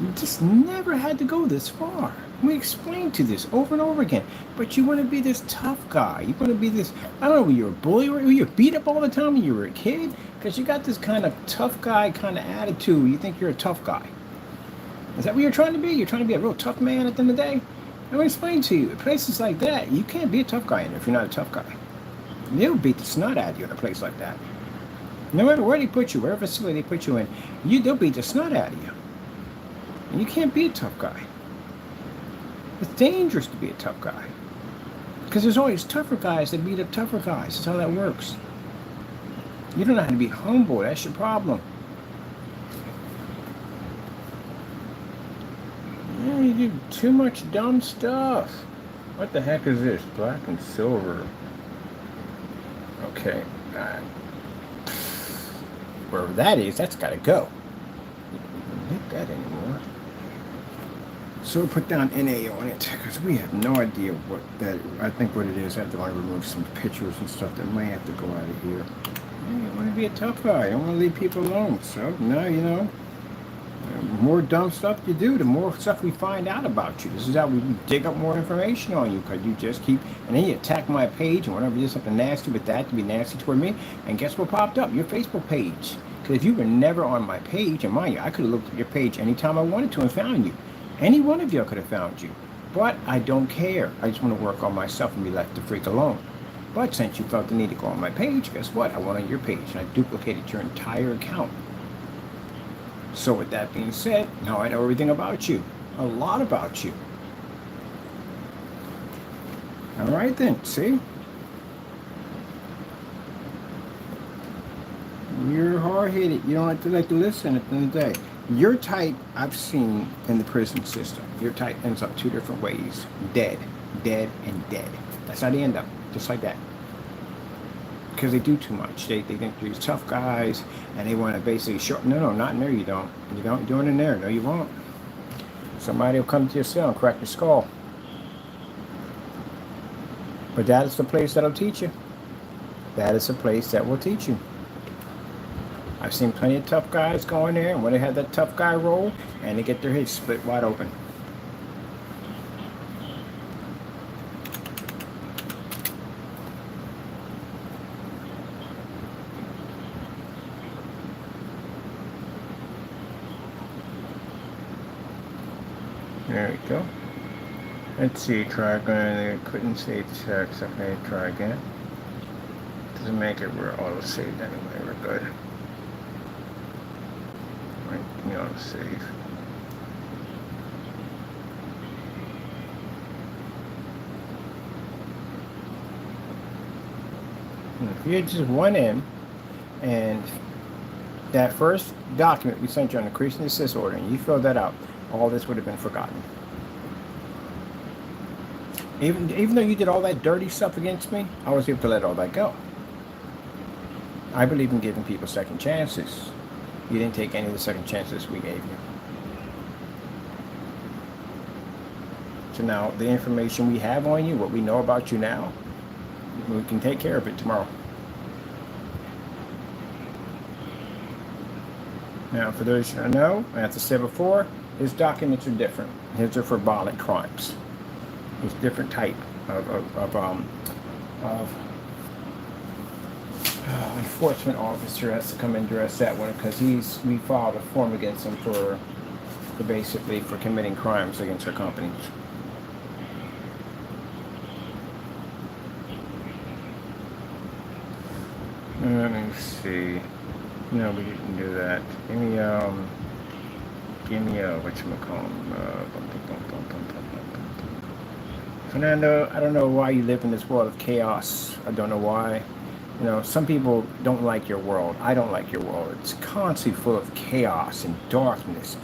You just never had to go this far. We explained to this over and over again. But you want to be this tough guy. You want to be this, I don't know, were you a bully? Were you beat up all the time when you were a kid? Because you got this kind of tough guy kind of attitude. You think you're a tough guy. Is that what you're trying to be? You're trying to be a real tough man at the end of the day? I want to explain to you. Places like that, you can't be a tough guy in there if you're not a tough guy. They'll beat the snot out of you in a place like that. No matter where they put you, whatever facility they put you in, they'll beat the snot out of you. And you can't be a tough guy. It's dangerous to be a tough guy. Because there's always tougher guys that beat up tougher guys. That's how that works. You don't know how to be humble. That's your problem. Yeah, you do too much dumb stuff. What the heck is this? Black and silver. Okay. Wherever that is, that's got to go. You don't hit that anymore. So we'll put down NA on it because we have no idea what that. I think what it is. I have to want to remove some pictures and stuff that might have to go out of here. You want to be a tough guy. You don't want to leave people alone. So now the more dumb stuff you do, the more stuff we find out about you. This is how we dig up more information on you because you just keep, and then you attack my page and whenever you do something nasty with that, to be nasty toward me. And guess what popped up? Your Facebook page. Because if you were never on my page, and mind you, I could have looked at your page anytime I wanted to and found you. Any one of you could have found you. But I don't care. I just want to work on myself and be left the freak alone. But since you felt the need to go on my page, guess what? I went on your page and I duplicated your entire account. So with that being said, now I know everything about you. A lot about you. All right then, see? You're hard-headed. You don't like to listen at the end of the day. Your type I've seen in the prison system. Your type ends up two different ways. Dead, and dead. That's how they end up, just like that. Because they do too much. They think they're these tough guys, and they want to basically show. No, not in there. You don't. You don't do it in there. No, you won't. Somebody will come to your cell and crack your skull. But that is the place that'll teach you. That is the place that will teach you. I've seen plenty of tough guys go in there, and when they have that tough guy roll, and they get their heads split wide open. There we go. Let's see, try again. Couldn't save text. Okay, try again. Doesn't make it, we're auto saved anyway, we're good. Right, give me auto save. If you had just went in and that first document we sent you on the increase and desist order and you filled that out, all this would have been forgotten. Even though you did all that dirty stuff against me, I was able to let all that go. I believe in giving people second chances. You didn't take any of the second chances we gave you. So now, the information we have on you, what we know about you now, we can take care of it tomorrow. Now, for those who don't know, as I said before, his documents are different. His are for violent crimes. It's different type of enforcement officer has to come and address that one because we filed a form against him for basically for committing crimes against our companies. Let me see. No, we didn't do that. Give me whatchamacallit. Fernando, I don't know why you live in this world of chaos. I don't know why. You know, some people don't like your world. I don't like your world. It's constantly full of chaos and darkness.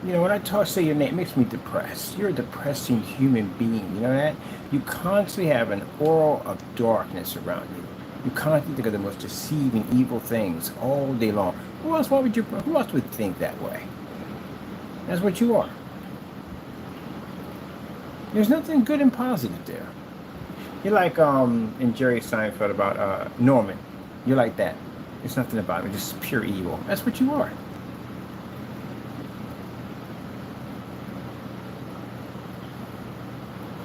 You know, when I say your name, it makes me depressed. You're a depressing human being. You know that? You constantly have an aura of darkness around you. You constantly think of the most deceiving, evil things all day long. Who else would think that way? That's what you are. There's nothing good and positive there. You're like in Jerry Seinfeld about Norman. You're like that. There's nothing about it. Just pure evil. That's what you are.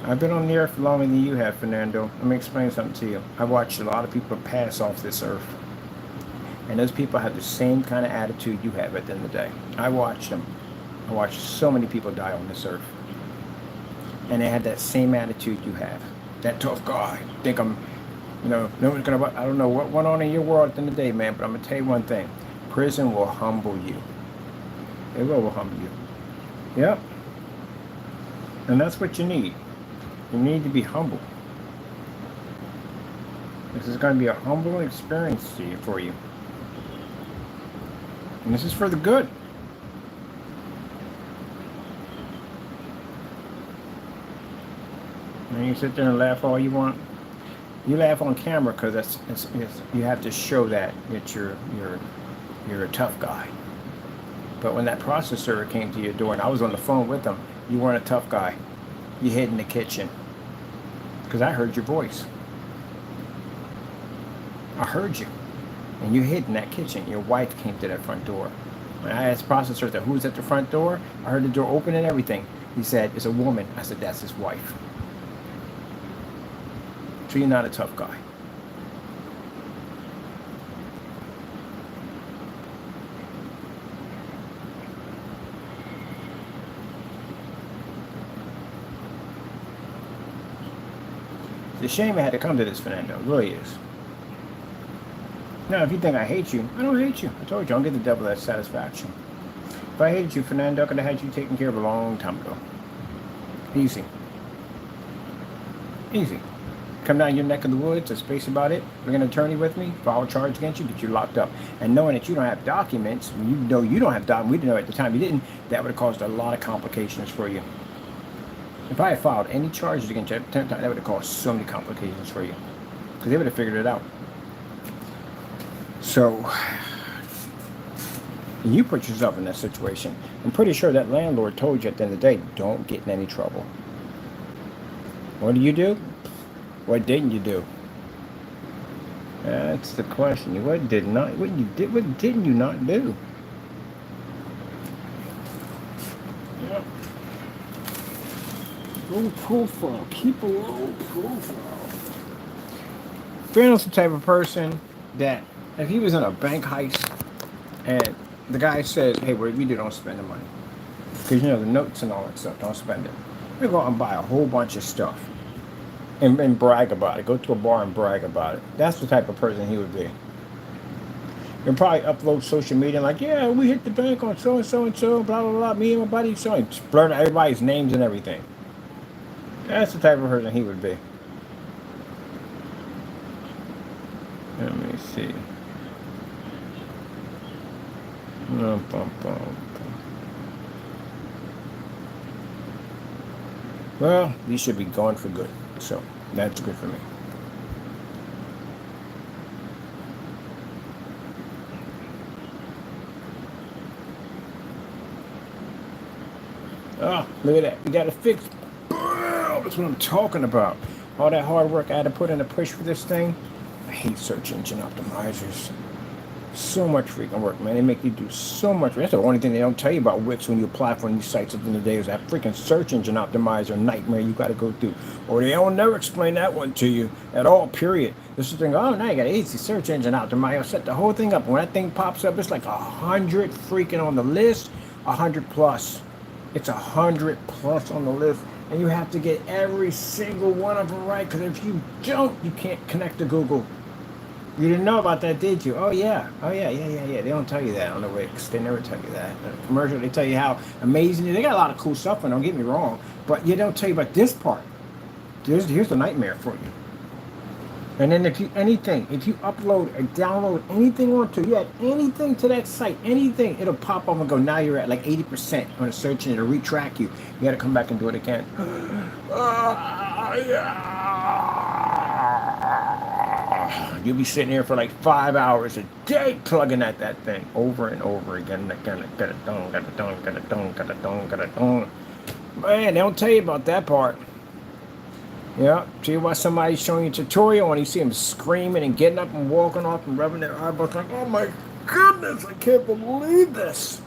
I've been on the earth longer than you have, Fernando. Let me explain something to you. I've watched a lot of people pass off this earth. And those people have the same kind of attitude you have at the end of the day. I watched them. I watched so many people die on this earth. And they had that same attitude you have. That tough guy. Think I'm, no one's going to, I don't know what went on in your world at the end of the day, man, but I'm going to tell you one thing. Prison will humble you. It will humble you. Yep. And that's what you need. You need to be humble. This is going to be a humbling experience for you. And this is for the good. And you sit there and laugh all you want. You laugh on camera because you have to show that you're a tough guy. But when that processor came to your door and I was on the phone with them, you weren't a tough guy. You hid in the kitchen. Because I heard your voice. I heard you. And you hid in that kitchen. Your wife came to that front door. When I asked the processor, who's at the front door? I heard the door open and everything. He said, it's a woman. I said, that's his wife. So you're not a tough guy. It's a shame I had to come to this, Fernando. It really is. Now, if you think I hate you, I don't hate you. I told you, I'll give the devil that satisfaction. If I hated you, Fernando, I could have had you taken care of a long time ago. Easy. Easy. Come down your neck of the woods, a space about it, bring an attorney with me, file a charge against you, get you locked up. And knowing that you don't have documents, you know you don't have documents, we didn't know at the time you didn't, that would have caused a lot of complications for you. If I had filed any charges against you, that would have caused so many complications for you. Because they would have figured it out. So, you put yourself in that situation. I'm pretty sure that landlord told you at the end of the day, don't get in any trouble. What do? What didn't you do? That's the question. What didn't you not do? Yep. Low profile. Keep a low profile. Brandon's the type of person that if he was in a bank heist and the guy says, hey, what we do, don't spend the money. Because, the notes and all that stuff, don't spend it. We go out and buy a whole bunch of stuff and brag about it. Go to a bar and brag about it. That's the type of person he would be. You'll probably upload social media like, yeah, we hit the bank on so-and-so and so, blah, blah, blah, me and my buddy, so, and blurt out everybody's names and everything. That's the type of person he would be. Let me see. Well, these should be going for good. So, that's good for me. Oh, look at that. We got it fixed. That's what I'm talking about. All that hard work I had to put in to push for this thing. I hate search engine optimizers. So much freaking work, man. They make you do so much. That's the only thing they don't tell you about Wix when you apply for these sites at the end of the day is that freaking search engine optimizer nightmare you got to go through. Or they don't never explain that one to you at all, period. This is the thing, oh, now you got an easy search engine optimizer. Set the whole thing up. When that thing pops up, it's like 100 freaking on the list, 100 plus. It's 100 plus on the list. And you have to get every single one of them right, because if you don't, you can't connect to Google. You didn't know about that, did you? Oh yeah. They don't tell you that on the Wix. They never tell you that. The commercial, they tell you how amazing. They got a lot of cool stuff, and don't get me wrong, but you don't tell you about this part. Here's the nightmare for you. And then if you upload or download anything onto, you add anything to that site, anything, it'll pop up and go, now you're at like 80% on a search and it'll retrack you. You got to come back and do it again. You'll be sitting here for like 5 hours a day plugging at that thing over and over again. Man, they don't tell you about that part. Yeah, see why somebody's showing you a tutorial and you see them screaming and getting up and walking off and rubbing their eyeballs like, oh my goodness, I can't believe this.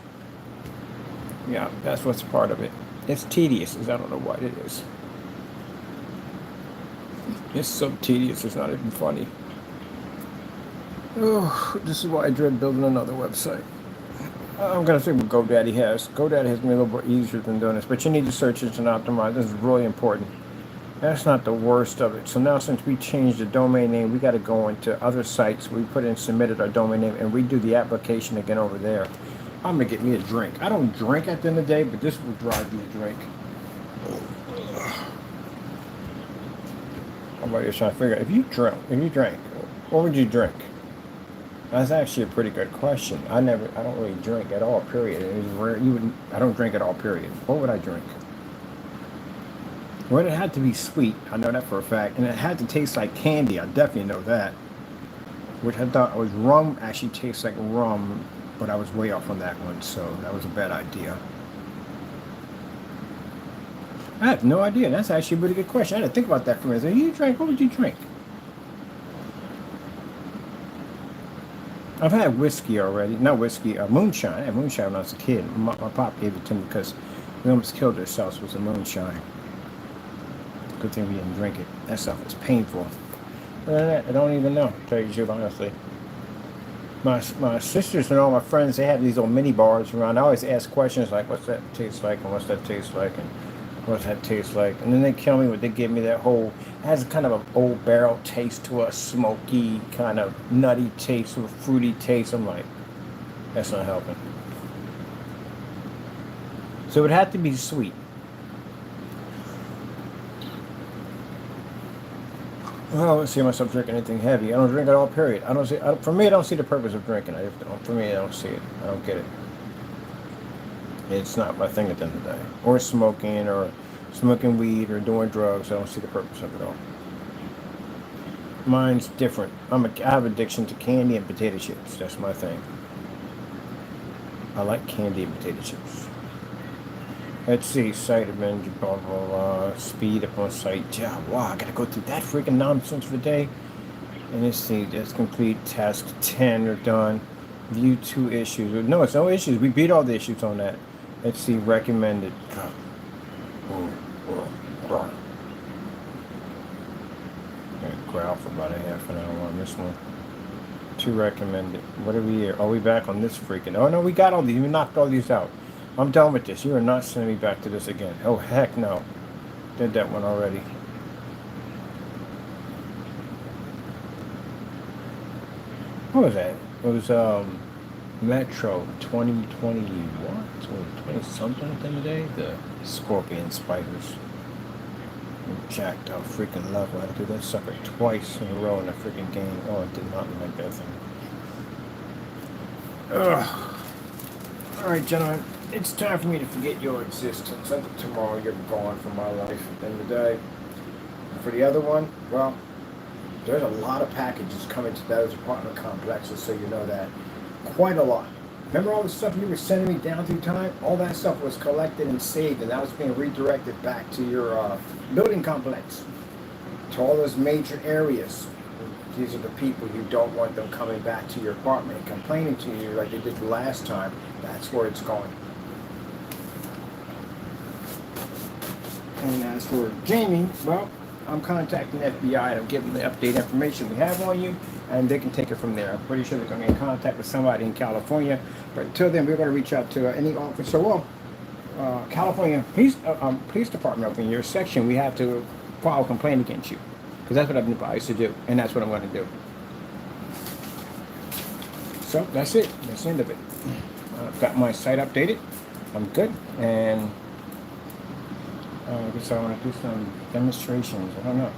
Yeah, that's what's part of it. It's tedious, I don't know what it is. It's so tedious, it's not even funny. Oh, this is why I dread building another website. I'm going to say what GoDaddy has. GoDaddy has me a little bit easier than doing this, but you need to search engine optimize. This is really important. That's not the worst of it. So now since we changed the domain name, we got to go into other sites. We put in submitted our domain name and redo the application again over there. I'm going to get me a drink. I don't drink at the end of the day, but this will drive me a drink. Somebody's trying to figure out, if you drank, what would you drink? That's actually a pretty good question. I don't really drink at all, period. I don't drink at all, period. What would I drink? Well, it had to be sweet. I know that for a fact. And it had to taste like candy. I definitely know that. Which I thought was rum. Actually tastes like rum. But I was way off on that one. So that was a bad idea. I have no idea. That's actually a pretty good question. I had to think about that for a minute. You drank? What would you drink? I've had whiskey already. Not whiskey. Moonshine. I had moonshine when I was a kid. My pop gave it to me because we almost killed ourselves with the moonshine. Good thing we didn't drink it. That stuff was painful. I don't even know, to tell you the truth, honestly. My sisters and all my friends, they have these little mini bars around. I always ask questions like, what's that taste like? And what's that taste like? And what's that taste like? And then they kill me with, they give me that whole, it has kind of an old barrel taste to a smoky, kind of nutty taste, with a fruity taste. I'm like, that's not helping. So it had to be sweet. Well, let's see myself drinking anything heavy. I don't drink at all, period. For me, I don't see the purpose of drinking. For me, I don't see it. I don't get it. It's not my thing at the end of the day. Or smoking weed, or doing drugs. I don't see the purpose of it all. Mine's different. I have addiction to candy and potato chips. That's my thing. I like candy and potato chips. Let's see, site admin, blah, blah, blah, speed up on site. Yeah, wow, I gotta go through that freaking nonsense for the day. And let's see, that's complete. Task 10 are done. View 2 issues. No, it's no issues. We beat all the issues on that. Let's see, recommended. Gonna growl for about a half an hour on this one. 2 recommended. What are we here? Are we back on this freaking? Oh no, we got all these. We knocked all these out. I'm done with this. You are not sending me back to this again. Oh, heck no. Did that one already. What was that? It was Metro 2021? 2020 something at the end of the day? The Scorpion Spiders. Jacked up freaking level. I had to do that sucker twice in a row in a freaking game. Oh, I did not like that thing. Ugh. Alright, gentlemen. It's time for me to forget your existence. I think tomorrow you're gone from my life at the end of the day. And for the other one, well, there's a lot of packages coming to those apartment complexes, so you know that. Quite a lot. Remember all the stuff you were sending me down through time? All that stuff was collected and saved, and that was being redirected back to your building complex, to all those major areas. These are the people you don't want them coming back to your apartment and complaining to you like they did the last time. That's where it's going. And as for Jamie, well, I'm contacting the FBI and I'm giving the update information we have on you, and they can take it from there. I'm pretty sure they're going to get in contact with somebody in California. But until then, we're going to reach out to any officer. Well, California Police Department up in your section, we have to file a complaint against you. Because that's what I've been advised to do, and that's what I'm going to do. So that's it. That's the end of it. I've got my site updated. I'm good. And I guess I want to do some demonstrations. I don't know.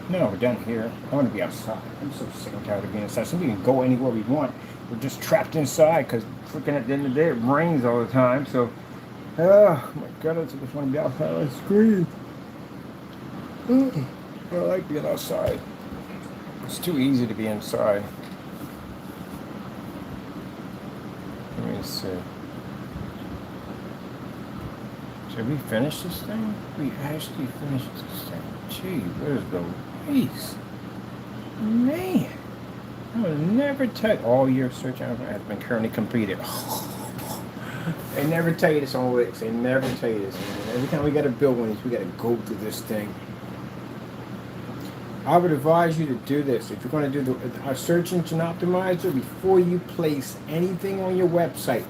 No, we're done here. I want to be outside. I'm so sick and tired of being inside. So we can go anywhere we want. We're just trapped inside because freaking at the end of the day it rains all the time. So, oh my God, I just want to be outside on the screen. I like being outside. It's too easy to be inside. Let me see. Should we finish this thing? We actually finished this thing. Gee, where's the race? Man, I would never tell all your search has been currently completed. They never tell you this on Wix. They never tell you this. Man. Every time we got to build one of these, we got to go through this thing. I would advise you to do this. If you're going to do our search engine optimizer, before you place anything on your website,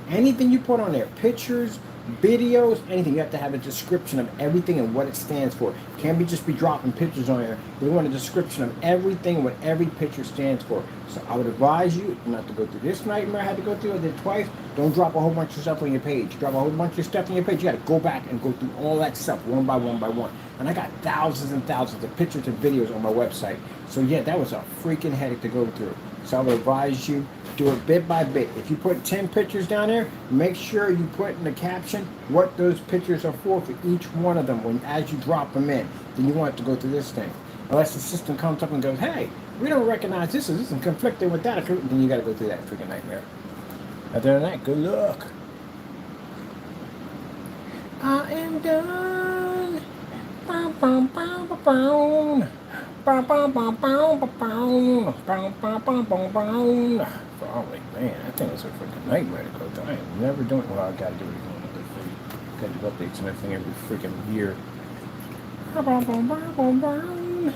anything you put on there, pictures, videos, anything, you have to have a description of everything and what it stands for. Can't just be dropping pictures on there. We want a description of everything and what every picture stands for. So I would advise you not to go through this nightmare I had to go through. I did twice. Don't drop a whole bunch of stuff on your page. Drop a whole bunch of stuff on your page. You got to go back and go through all that stuff one by one by one. And I got thousands and thousands of pictures and videos on my website. So yeah, that was a freaking headache to go through. So I would advise you, do it bit by bit. If you put 10 pictures down there, make sure you put in the caption what those pictures are for each one of them as you drop them in. Then you want to go through this thing. Unless the system comes up and goes, hey, we don't recognize this is conflicting with that, then you got to go through that freaking nightmare. Other than that, good luck. I am done. Bum, bum, bum, bum, bum. Bum, bum, bum, bum, bum, bum. Bum, bum, bum, bum, bum. Golly, man, I think it's a freaking nightmare to go through. I am never doing well. I gotta do it again. Gotta do updates and everything every freaking year. Bum, bum, bum, bum, bum.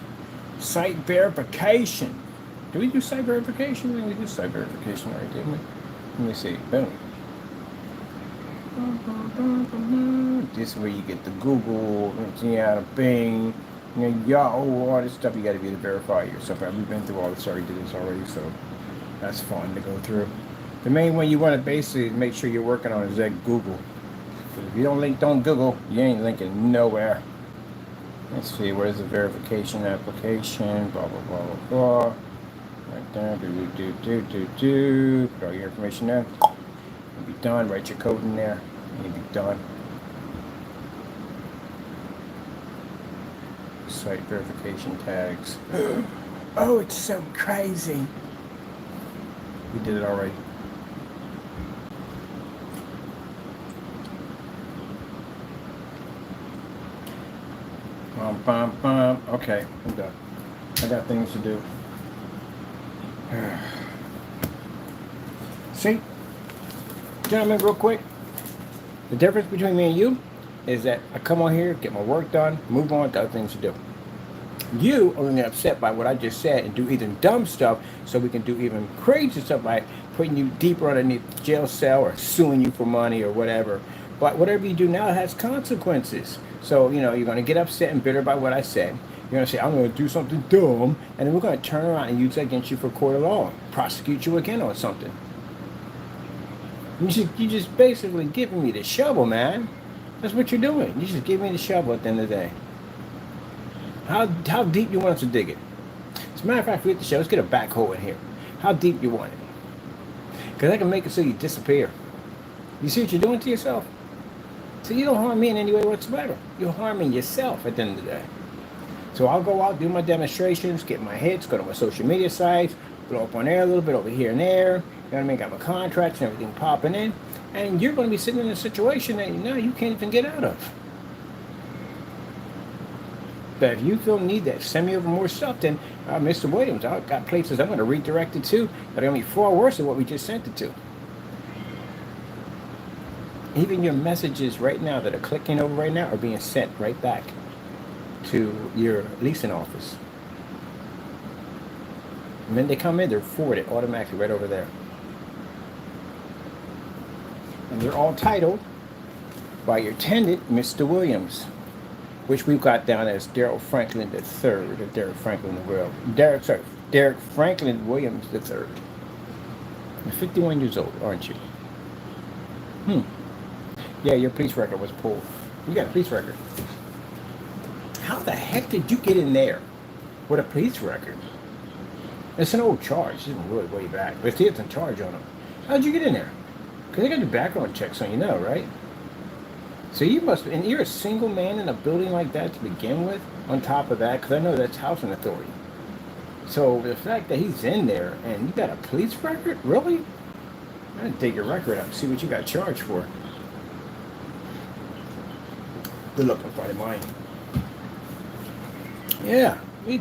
Site verification. Do we do site verification? I think we do site verification already, didn't we? Let me see. Boom. This is where you get the Google, the Bing, Yahoo, all this stuff. You got to be able to verify yourself. We've been through all this already, did this already, so that's fun to go through. The main one you want to basically make sure you're working on is that Google. If you don't link on Google, you ain't linking nowhere. Let's see, where's the verification application? Blah blah blah blah blah. Right there, do. Put all your information there. You'll be done. Write your code in there, and you'll be done. Site verification tags. Oh, it's so crazy. We did it already. Okay, I'm done. I got things to do. See, gentlemen, real quick, the difference between me and you is that I come on here, get my work done, move on, got things to do. You are going to get upset by what I just said and do even dumb stuff, so we can do even crazy stuff like putting you deeper underneath the jail cell or suing you for money or whatever. But whatever you do now has consequences. So, you're going to get upset and bitter by what I said. You're going to say, I'm going to do something dumb, and then we're going to turn around and use that against you for court of law, prosecute you again or something. You just basically giving me the shovel, man. That's what you're doing. You just give me the shovel at the end of the day. How deep you want us to dig it? As a matter of fact, forget the shovel. Let's get a backhoe in here. How deep you want it? Because I can make it so you disappear. You see what you're doing to yourself? So you don't harm me in any way whatsoever. You're harming yourself at the end of the day. So I'll go out, do my demonstrations, get my hits, go to my social media sites, blow up on there a little bit over here and there. You know what I mean? Got my contracts and everything popping in. And you're going to be sitting in a situation that you can't even get out of. But if you feel need that, send me over more stuff, then Mr. Williams, I've got places I'm going to redirect it to that are going to be far worse than what we just sent it to. Even your messages right now that are clicking over right now are being sent right back to your leasing office. And then they come in, they're forwarded automatically right over there. And they're all titled by your tenant, Mr. Williams, which we've got down as Daryl Franklin III, or Derek Franklin the World. Derek Franklin Williams III. You're 51 years old, aren't you? Yeah, your police record was pulled. You got a police record. How the heck did you get in there with a police record? It's an old charge. It's really way back. But it's a charge on them. How'd you get in there? Because they got the background checks on you now, right? So you must, and you're a single man in a building like that to begin with, on top of that, because I know that's housing authority. So the fact that he's in there and you got a police record, really? I'm going to take your record up and see what you got charged for. Good luck on Friday morning. Yeah, he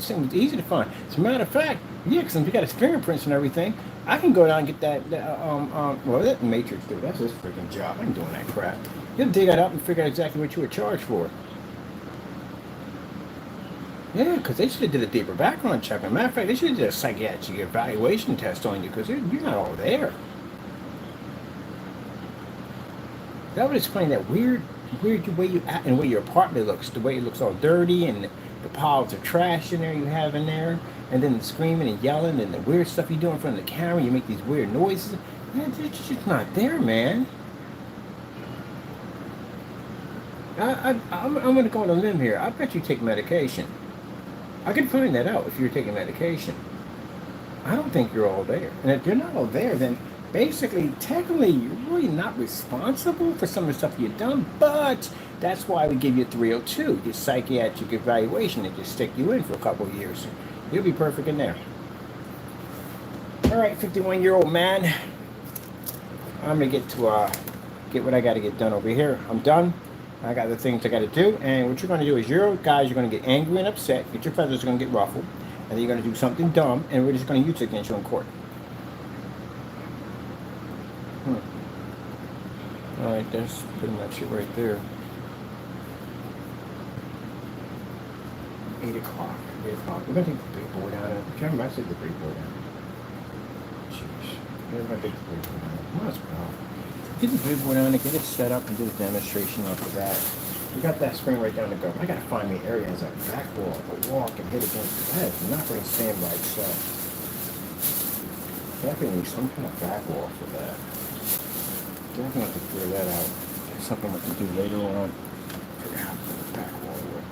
seems easy to find. As a matter of fact, yeah, because you got his fingerprints and everything, I can go down and get well, that Matrix dude, that's his freaking job. I ain't doing that crap. He'll dig that up and figure out exactly what you were charged for. Yeah, because they should have did a deeper background check. As a matter of fact, they should have did a psychiatric evaluation test on you, because you're not all there. That would explain that weird way you act and the way your apartment looks, the way it looks all dirty and the piles of trash in there you have in there, and then the screaming and yelling and the weird stuff you do in front of the camera. You make these weird noises. Man, it's just not there, man. I'm going to go on a limb here. I bet you take medication. I can find that out if you're taking medication. I don't think you're all there. And if you're not all there, then basically, technically, you're really not responsible for some of the stuff you've done, but that's why we give you 302, your psychiatric evaluation, and just stick you in for a couple of years. You'll be perfect in there. All right, 51-year-old man. I'm going to get what I got to get done over here. I'm done. I got the things I got to do, and what you're going to do is you're going to get angry and upset, your feathers are going to get ruffled, and then you're going to do something dumb, and we're just going to use it against you in court. All right, that's pretty much it right there. 8 o'clock. 8 o'clock. We're going to take the big board down. Remember, I said the big board down. Jeez. We're going to take the big board down. Let's go. Get the big board down and get it set up and do the demonstration off of that. We got that screen right down to go. I got to find me an area that has a back wall, a wall I can hit against. That is not going to stand by itself. Definitely need some kind of back wall for that. Definitely have to figure that out. That's something we can do later on. Figure out how to put the back wall work.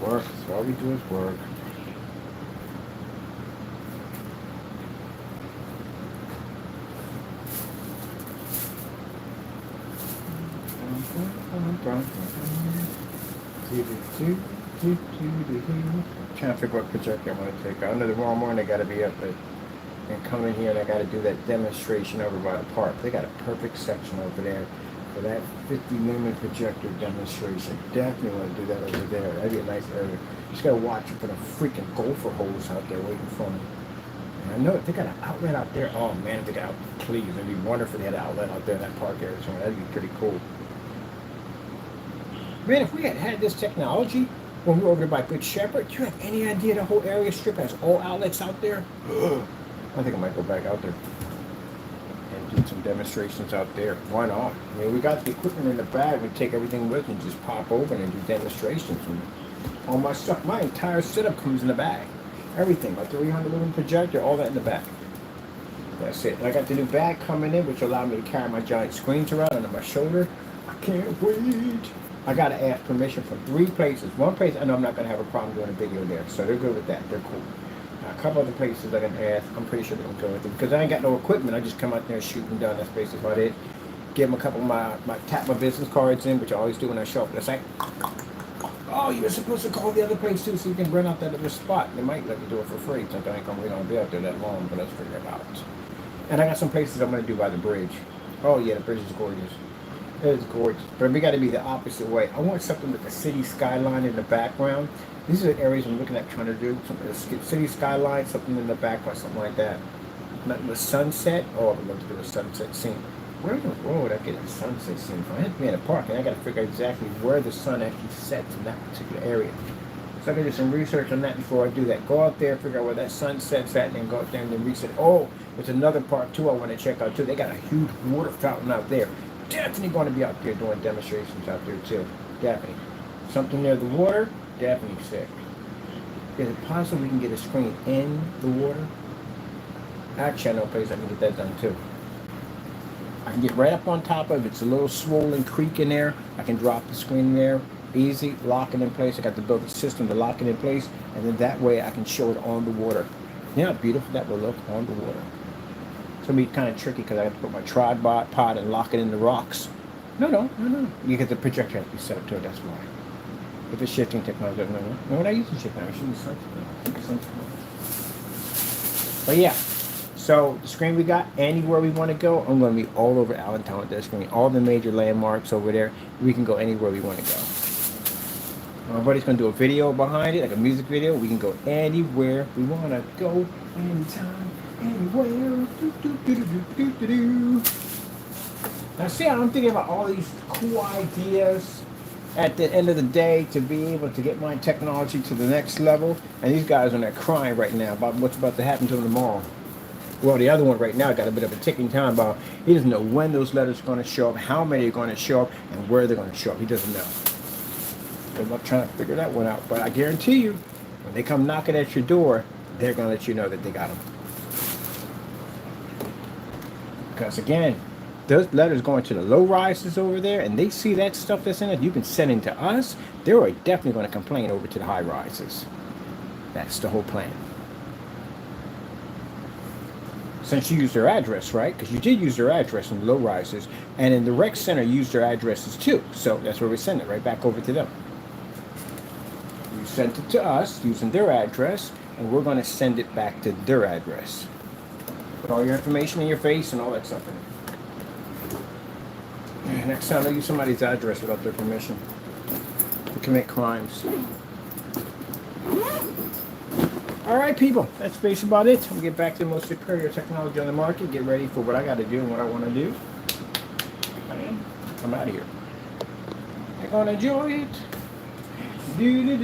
Work. That's all we do is work. Trying to figure what projector I want to take. I know tomorrow morning I got to be up and come in here and I got to do that demonstration over by the park. They got a perfect section over there for that 50-lumen projector demonstration. Definitely want to do that over there. That'd be a nice area. Just got to watch for the freaking gopher holes out there waiting for me. And I know if they got an outlet out there. Oh man, if they got please, it'd be wonderful if they had an outlet out there in that park area. So that'd be pretty cool. Man, if we had this technology when we were over there by Good Shepherd, do you have any idea the whole area strip has all outlets out there? I think I might go back out there and do some demonstrations out there. Why not? I mean, we got the equipment in the bag. We take everything with and just pop open and do demonstrations. And all my stuff, my entire setup comes in the bag. Everything, my 300-lumen projector, all that in the bag. That's it. I got the new bag coming in, which allowed me to carry my giant screens around under my shoulder. I can't wait. I got to ask permission from 3 places. One place, I know I'm not going to have a problem doing a video there, so they're good with that. They're cool. A couple other places I can ask. I'm pretty sure they're going to go with it because I ain't got no equipment. I just come out there and shoot and done. That's basically about it. Give them a couple of tap my business cards in, which I always do when I show up. It's like, oh, you were supposed to call the other place too, so you can rent out that other spot. They might let me do it for free since I ain't going to be out there that long, but let's figure it out. And I got some places I'm going to do by the bridge. Oh yeah, the bridge is gorgeous. It's gorgeous, but we got to be the opposite way. I want something with the city skyline in the background. These are the areas I'm looking at trying to do. Something with the city skyline, something in the background, something like that. Not the sunset. Oh, I'd love to do a sunset scene. Where in the world would I get a sunset scene from? I have to be in a park, and I got to figure out exactly where the sun actually sets in that particular area. So I can do some research on that before I do that. Go out there, figure out where that sun sets at, and then go out there and then research. Oh, there's another part too I want to check out too. They got a huge water fountain out there. Definitely going to be out there doing demonstrations out there too. Definitely. Something near the water, definitely sick. Is it possible we can get a screen in the water? Actually, I know a place I can get that done too. I can get right up on top of it. It's a little swollen creek in there. I can drop the screen there. Easy, lock it in place. I got to build a system to lock it in place, and then that way I can show it on the water. You know how beautiful that will look on the water. It's gonna be kind of tricky because I have to put my tripod and lock it in the rocks. No. You get the projector has to be set up to it. That's why. If it's shifting technology, no. We're not using shifting. I shouldn't use something. But yeah. So the screen we got, anywhere we want to go, I'm going to be all over Allentown with that screen. All the major landmarks over there, we can go anywhere we want to go. My buddy's going to do a video behind it, like a music video. We can go anywhere we want to go, anytime, anywhere. Now see, I'm thinking about all these cool ideas at the end of the day to be able to get my technology to the next level. And these guys are crying right now about what's about to happen to them tomorrow. Well, the other one right now got a bit of a ticking time bomb. He doesn't know when those letters are going to show up, how many are going to show up, and where they're going to show up. He doesn't know. I'm not trying to figure that one out. But I guarantee you, when they come knocking at your door, they're going to let you know that they got them. Because again, those letters going to the low rises over there, and they see that stuff that's in it you've been sending to us, they're definitely going to complain over to the high rises. That's the whole plan. Since you used their address, right? Because you did use their address in the low rises, and in the rec center you used their addresses too. So that's where we send it right back over to them. You sent it to us using their address, and we're going to send it back to their address. Put all your information in your face and all that stuff in it. Next time, don't use somebody's address without their permission. To commit crimes. All right, people, that's basically about it. We'll get back to the most superior technology on the market. Get ready for what I got to do and what I want to do. I'm out of here. I'm going to enjoy it. Do.